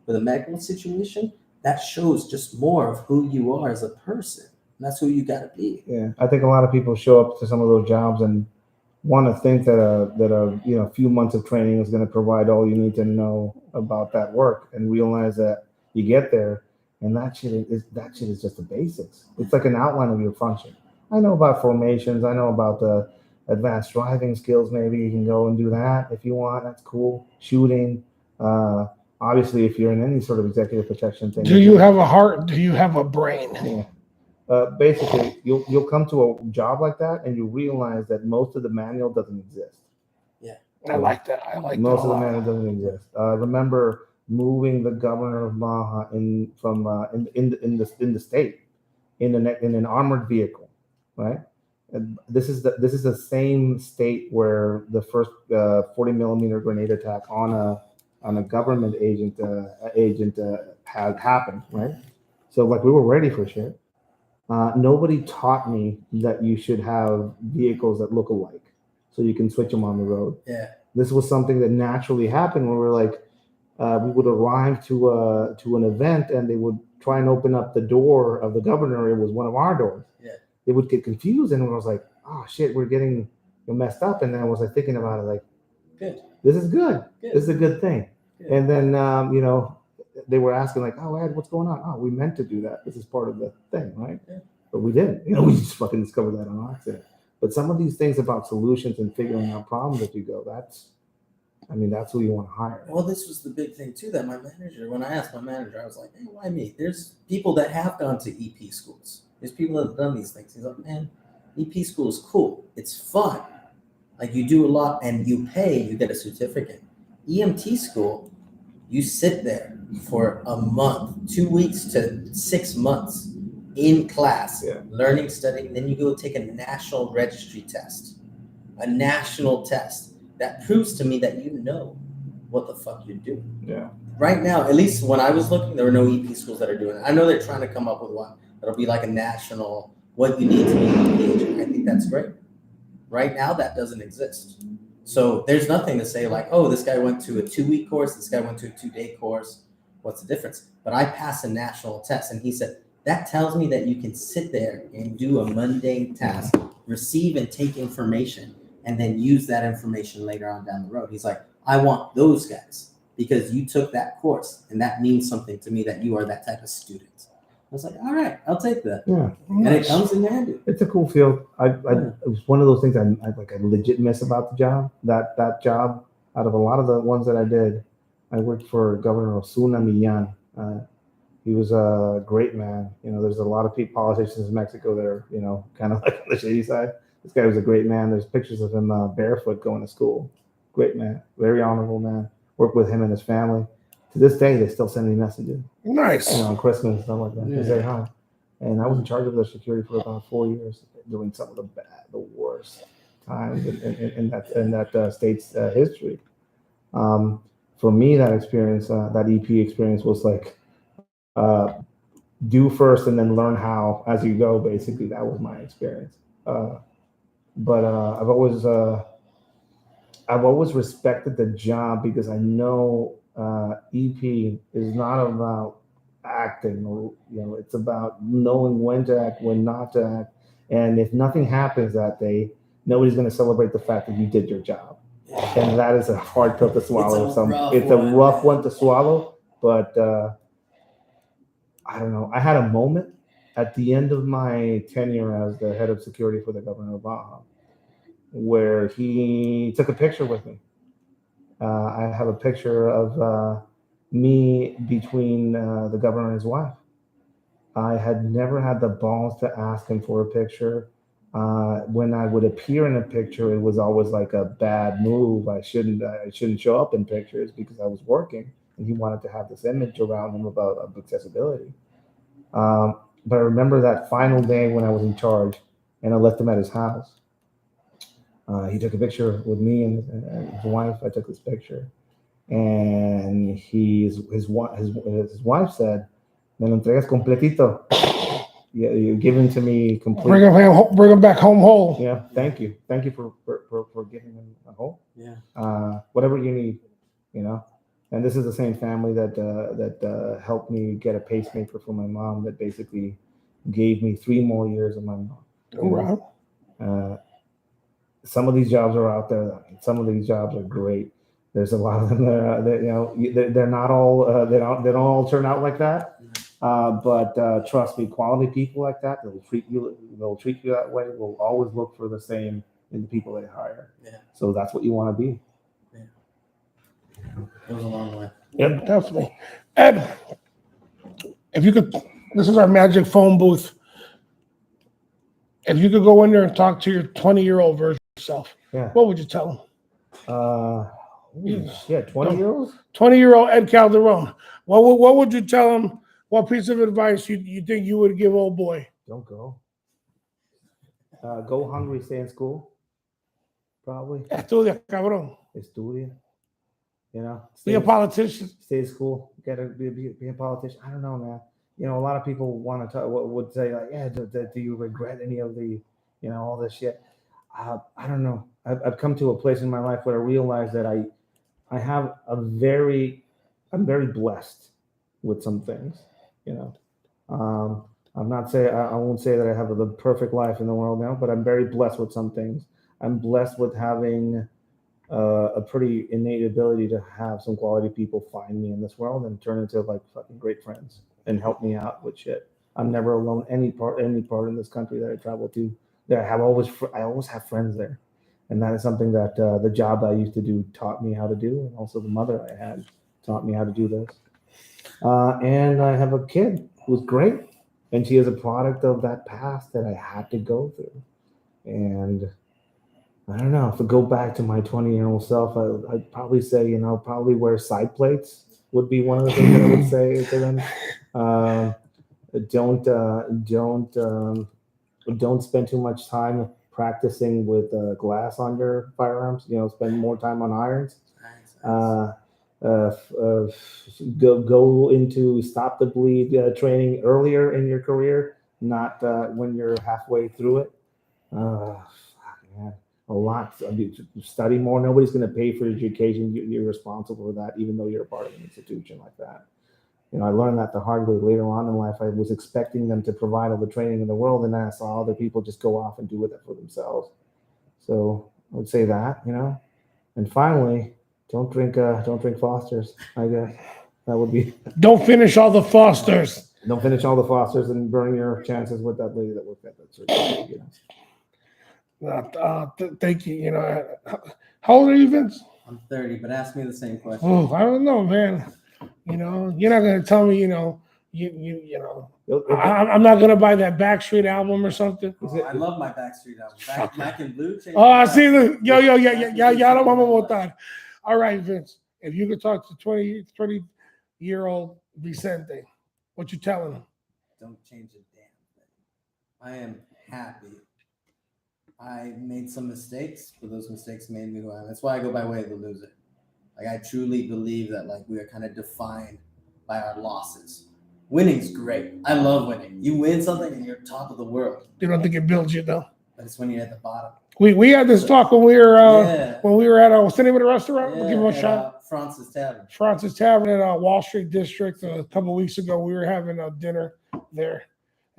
with a medical situation, that shows just more of who you are as a person. And that's who you gotta be. Yeah. I think a lot of people show up to some of those jobs and want to think that a few months of training is going to provide all you need to know about that work, and realize that you get there and that shit is just the basics. It's like an outline of your function. I know about formations. I know about the advanced driving skills. Maybe you can go and do that if you want. That's cool. Shooting. Obviously, if you're in any sort of executive protection thing. Do you have a heart? Do you have a brain? Yeah. Basically, you'll come to a job like that and you realize that most of the manual doesn't exist. Yeah, I like that. Most of the manual doesn't exist. Remember moving the governor of Baja in the state in an armored vehicle, right? And this is the same state where the first 40 millimeter grenade attack on a government agent had happened, right? So like we were ready for shit. Nobody taught me that you should have vehicles that look alike so you can switch them on the road. Yeah. This was something that naturally happened when we were like, we would arrive to an event and they would try and open up the door of the governor. It was one of our doors. Yeah. They would get confused and I was like, oh shit, we're getting messed up. And then I was like thinking about it like, good. This is good. This is a good thing. Good. And then, they were asking like, oh, Ed, what's going on? Oh, we meant to do that. This is part of the thing, right? Yeah. But we didn't. We just fucking discovered that on accident. But some of these things about solutions and figuring out problems as you go, that's who you want to hire. Well, this was the big thing too, that when I asked my manager, I was like, hey, why me? There's people that have gone to EP schools. There's people that have done these things. He's like, man, EP school is cool. It's fun. Like you do a lot and you pay, you get a certificate. EMT school, you sit there for a month, 2 weeks to 6 months in class, learning, studying. Then you go take a national registry test, a national test that proves to me that you know what the fuck you're doing. Yeah. Right now, at least when I was looking, there were no EP schools that are doing it. I know they're trying to come up with one that'll be like a national, what you need to be an EP agent. I think that's great. Right now, that doesn't exist. So there's nothing to say like, oh, this guy went to a 2-week course, this guy went to a 2-day course. What's the difference? But I passed a national test, and he said, That tells me that you can sit there and do a mundane task, receive and take information, and then use that information later on down the road. He's like, I want those guys because you took that course, and that means something to me that you are that type of student. I was like, all right, I'll take that. Yeah, and it comes in handy. It's a cool field. It was one of those things I legit miss about the job. That job, out of a lot of the ones that I did, I worked for Governor Osuna Millan. He was a great man. There's a lot of politicians in Mexico that are, kind of like on the shady side. This guy was a great man. There's pictures of him barefoot going to school. Great man, very honorable man. Worked with him and his family. To this day, they still send me messages. Nice. On Christmas and stuff like that. They say hi. And I was in charge of their security for about 4 years, doing some of the worst times in that state's history. For me, that experience, that EP experience, was like do first and then learn how as you go. Basically, that was my experience. But I've always respected the job because I know EP is not about acting, or it's about knowing when to act, when not to act, and if nothing happens that day, nobody's going to celebrate the fact that you did your job, and that is a hard pill to swallow. It's a rough one to swallow, but I don't know. I had a moment at the end of my tenure as the head of security for the governor of Baja, where he took a picture with me. I have a picture of me between the governor and his wife. I had never had the balls to ask him for a picture. When I would appear in a picture, it was always like a bad move. I shouldn't show up in pictures because I was working, and he wanted to have this image around him about accessibility. But I remember that final day when I was in charge, and I left him at his house. He took a picture with me and his wife. I took this picture, and his wife said, "Me lo entregas completito." Yeah, you're giving to me complete. Bring him back home whole. Yeah, thank you for giving him a home. Yeah. Whatever you need, And this is the same family that helped me get a pacemaker for my mom. That basically gave me 3 more years of my mom. Wow. Some of these jobs are out there. Some of these jobs are great. There's a lot of them that they're not all they don't all turn out like that. But trust me, quality people like that, they'll treat you that way. Will always look for the same in the people they hire. Yeah. So that's what you want to be. Yeah. It was a long way. Yep, definitely. Ed, if you could, this is our magic phone booth. If you could go in there and talk to your 20-year-old version of yourself, what would you tell him? 20-year-olds? 20-year-old Ed Calderon. What would you tell him? What piece of advice you think you would give old boy? Don't go. Go hungry, stay in school. Probably. Estudia, cabrón. Estudia. Be a politician. Stay in school. Gotta be a politician. I don't know, man. A lot of people want to would say like, yeah, do you regret any of the, all this shit? I don't know. I've come to a place in my life where I realize that I have I'm very blessed with some things, I'm not saying, I won't say that I have the perfect life in the world now, but I'm very blessed with some things. I'm blessed with having a pretty innate ability to have some quality people find me in this world and turn into like fucking great friends and help me out with shit. I'm never alone any part in this country that I travel to. That I always have friends there, and that is something that the job I used to do taught me how to do, and also the mother I had taught me how to do this. And I have a kid who's great, and she is a product of that past that I had to go through. And I don't know, if I go back to my 20-year-old self, I'd probably say, probably wear side plates would be one of the things that I would say to them. Don't spend too much time practicing with glass on your firearms. Spend more time on irons. Go into stop the bleed training earlier in your career, not when you're halfway through it. A lot. Study more. Nobody's going to pay for your education. You're responsible for that, even though you're a part of an institution like that. I learned that the hard way later on in life. I was expecting them to provide all the training in the world, and then I saw other people just go off and do it for themselves. So I would say that, And finally, don't drink Fosters. I guess that would be. Don't finish all the Fosters. Don't finish all the Fosters and burn your chances with that lady that worked at that surgery. Thank you. How old are you, Vince? I'm 30, but ask me the same question. Oh, I don't know, man. You're not gonna tell me. I'm not gonna buy that Backstreet album or something. Oh, I love my Backstreet album. Black and Blue. Oh, I see the yeah. Don't want that. All right, Vince. If you could talk to 20-year-old Vicente, what you telling him? Don't change a damn thing. I am happy. I made some mistakes, but those mistakes made me who I am. That's why I go by way of the loser. Like, I truly believe that we are kind of defined by our losses. Winning's great. I love winning. You win something and you're top of the world. You don't think it builds you though? But it's when you're at the bottom. We had this talk when we were at what's the name of the restaurant? We'll give him a shot. Francis Tavern. Francis Tavern in Wall Street District. A couple of weeks ago, we were having a dinner there.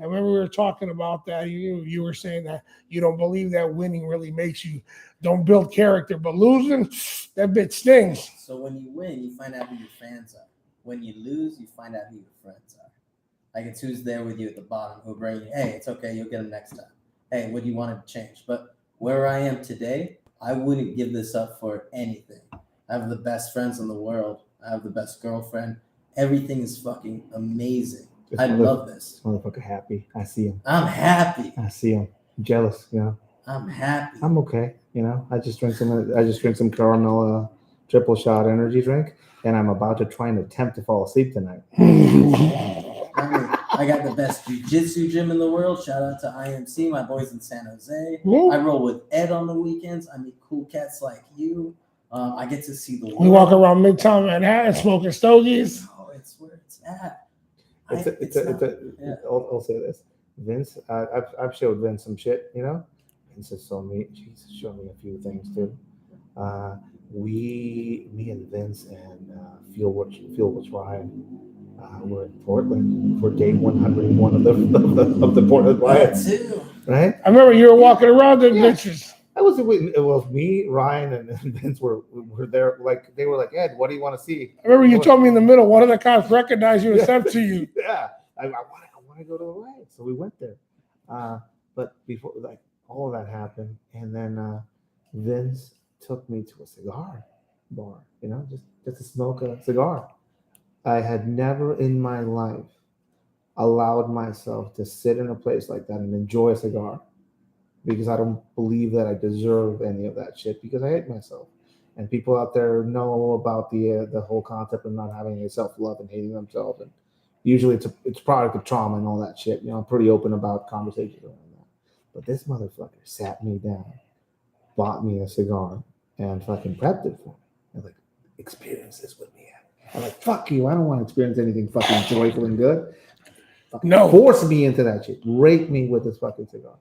And when we were talking about that, you were saying that you don't believe that winning really makes you don't build character, but losing, that bit stings. So when you win, you find out who your fans are. When you lose, you find out who your friends are. Like, it's who's there with you at the bottom who'll bring you, hey, it's okay, you'll get them next time. Hey, what do you want to change? But where I am today, I wouldn't give this up for anything. I have the best friends in the world. I have the best girlfriend. Everything is fucking amazing. I love this. Motherfucker happy. I see him. I'm happy. I see him. I'm jealous, I'm happy. I'm okay. I just drank some caramel triple shot energy drink, and I'm about to try and attempt to fall asleep tonight. I got the best jiu-jitsu gym in the world. Shout out to IMC, my boys in San Jose. Woo. I roll with Ed on the weekends. I meet cool cats like you. I get to see the world. We walk around Midtown Manhattan smoking stogies. Oh, it's where it's at. I'll say this, Vince. I've showed Vince some shit, Vince has shown me. Jesus showed me a few things too. Me and Vince and Feel What's Ryan. We're in Portland for day 101 of the Portland riots. Too. Right? I remember you were walking around in bitches. It was me, Ryan, and Vince were there. Like, they were like, Ed, what do you want to see? I remember you told me in the middle. One of the cops recognized you and said to you, "Yeah, I want to go to the riot." So we went there. But before all of that happened, and then Vince took me to a cigar bar. Just to smoke a cigar. I had never in my life allowed myself to sit in a place like that and enjoy a cigar, because I don't believe that I deserve any of that shit, because I hate myself. And people out there know about the whole concept of not having any self-love and hating themselves. And usually it's product of trauma and all that shit. I'm pretty open about conversations around that. But this motherfucker sat me down, bought me a cigar, and fucking prepped it for me. And experience this with me. I'm like, fuck you. I don't want to experience anything fucking joyful and good. No. Force me into that shit. Rape me with this fucking cigar.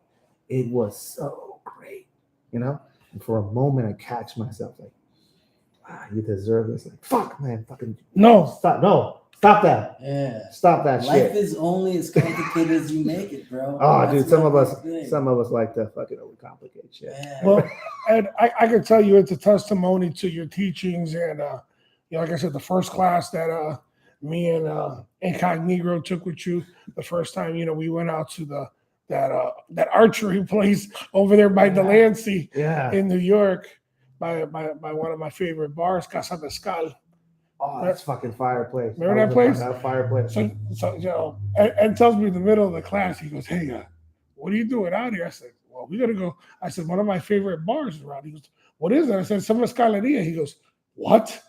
It was so great, And for a moment, I catch myself you deserve this. Fuck, man, fucking no, stop that. Yeah, stop that Life shit. Life is only as complicated as you make it, bro. Oh, dude, some of us like to fucking overcomplicate shit. Yeah. Well, and I can tell you, it's a testimony to your teachings, and like I said, the first class that me and Incognito took with you the first time, we went out to that archery place over there by Delancey in New York, by one of my favorite bars, Casa Mezcal. Oh, that's fucking fireplace. Remember that place? That fireplace. So Ed tells me in the middle of the class, he goes, "Hey, what are you doing out here?" I said, "Well, we gotta go." I said, "One of my favorite bars around." He goes, "What is it?" I said, "Some Mezcaleria." He goes, "What?"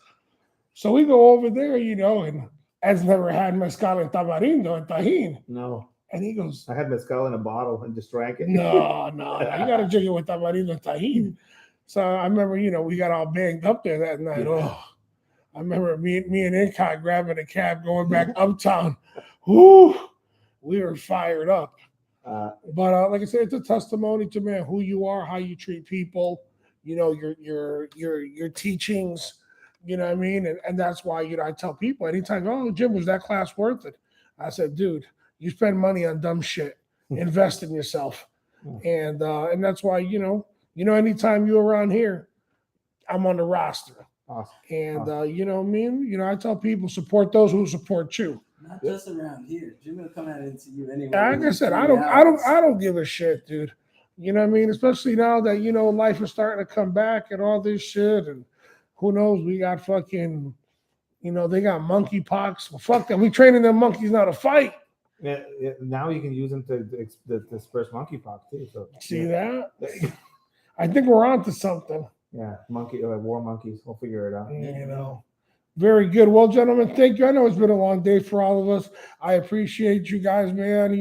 So we go over there, and Ed's never had mezcal in tamarindo and tajin. No. And he goes, I had mezcal in a bottle and just drank it. No, you got to drink it with tamarindo and tajin. So I remember, we got all banged up there that night. Yeah. Oh, I remember me and Incog grabbing a cab going back uptown. Whoo, we were fired up. But like I said, it's a testimony to, man, who you are, how you treat people, your teachings, You know what I mean? And that's why, I tell people anytime, oh, Jim, was that class worth it? I said, dude, you spend money on dumb shit. Invest in yourself. And that's why, anytime you're around here, I'm on the roster. Awesome. And you know what I mean? I tell people support those who support you. Not just around here. Jim will come out into you anyway. Like I said, I don't give a shit, dude. You know what I mean? Especially now that life is starting to come back and all this shit, and who knows? We got fucking, they got monkeypox. Well, fuck them. We training them monkeys now to fight. Yeah, now you can use them to disperse monkeypox too. So see that? I think we're on to something. Yeah, war monkeys. We'll figure it out. Very good. Well, gentlemen, thank you. I know it's been a long day for all of us. I appreciate you guys, man.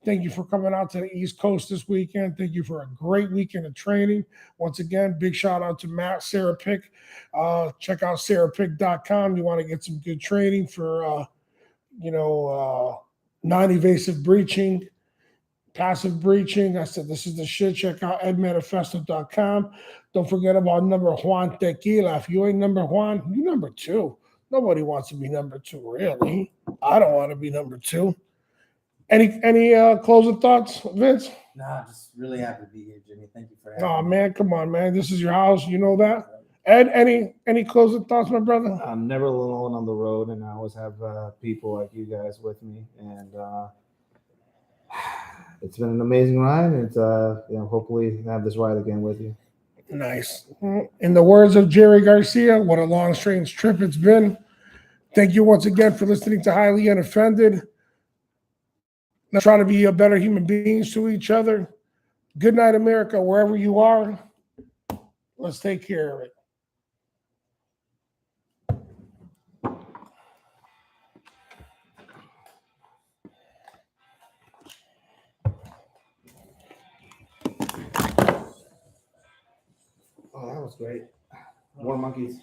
Thank you for coming out to the East Coast this weekend. Thank you for a great weekend of training. Once again, big shout out to Matt, Sarah Pick. Check out sarahpick.com. You want to get some good training for, non-evasive breaching, passive breaching. I said, this is the shit. Check out edmanifesto.com. Don't forget about number Juan Tequila. If you ain't number Juan, you number 2. Nobody wants to be number 2, really. I don't want to be number 2. Any closing thoughts, Vince? Nah, just really happy to be here, Jimmy. Thank you for having me. Oh, man, come on, man. This is your house. You know that. Ed, any closing thoughts, my brother? I'm never alone on the road, and I always have people like you guys with me. And it's been an amazing ride. And it's hopefully have this ride again with you. Nice. In the words of Jerry Garcia, what a long, strange trip it's been. Thank you once again for listening to Highly Unoffended. Let's try to be better human beings to each other. Good night, America, wherever you are. Let's take care of it. Oh, that was great. More monkeys.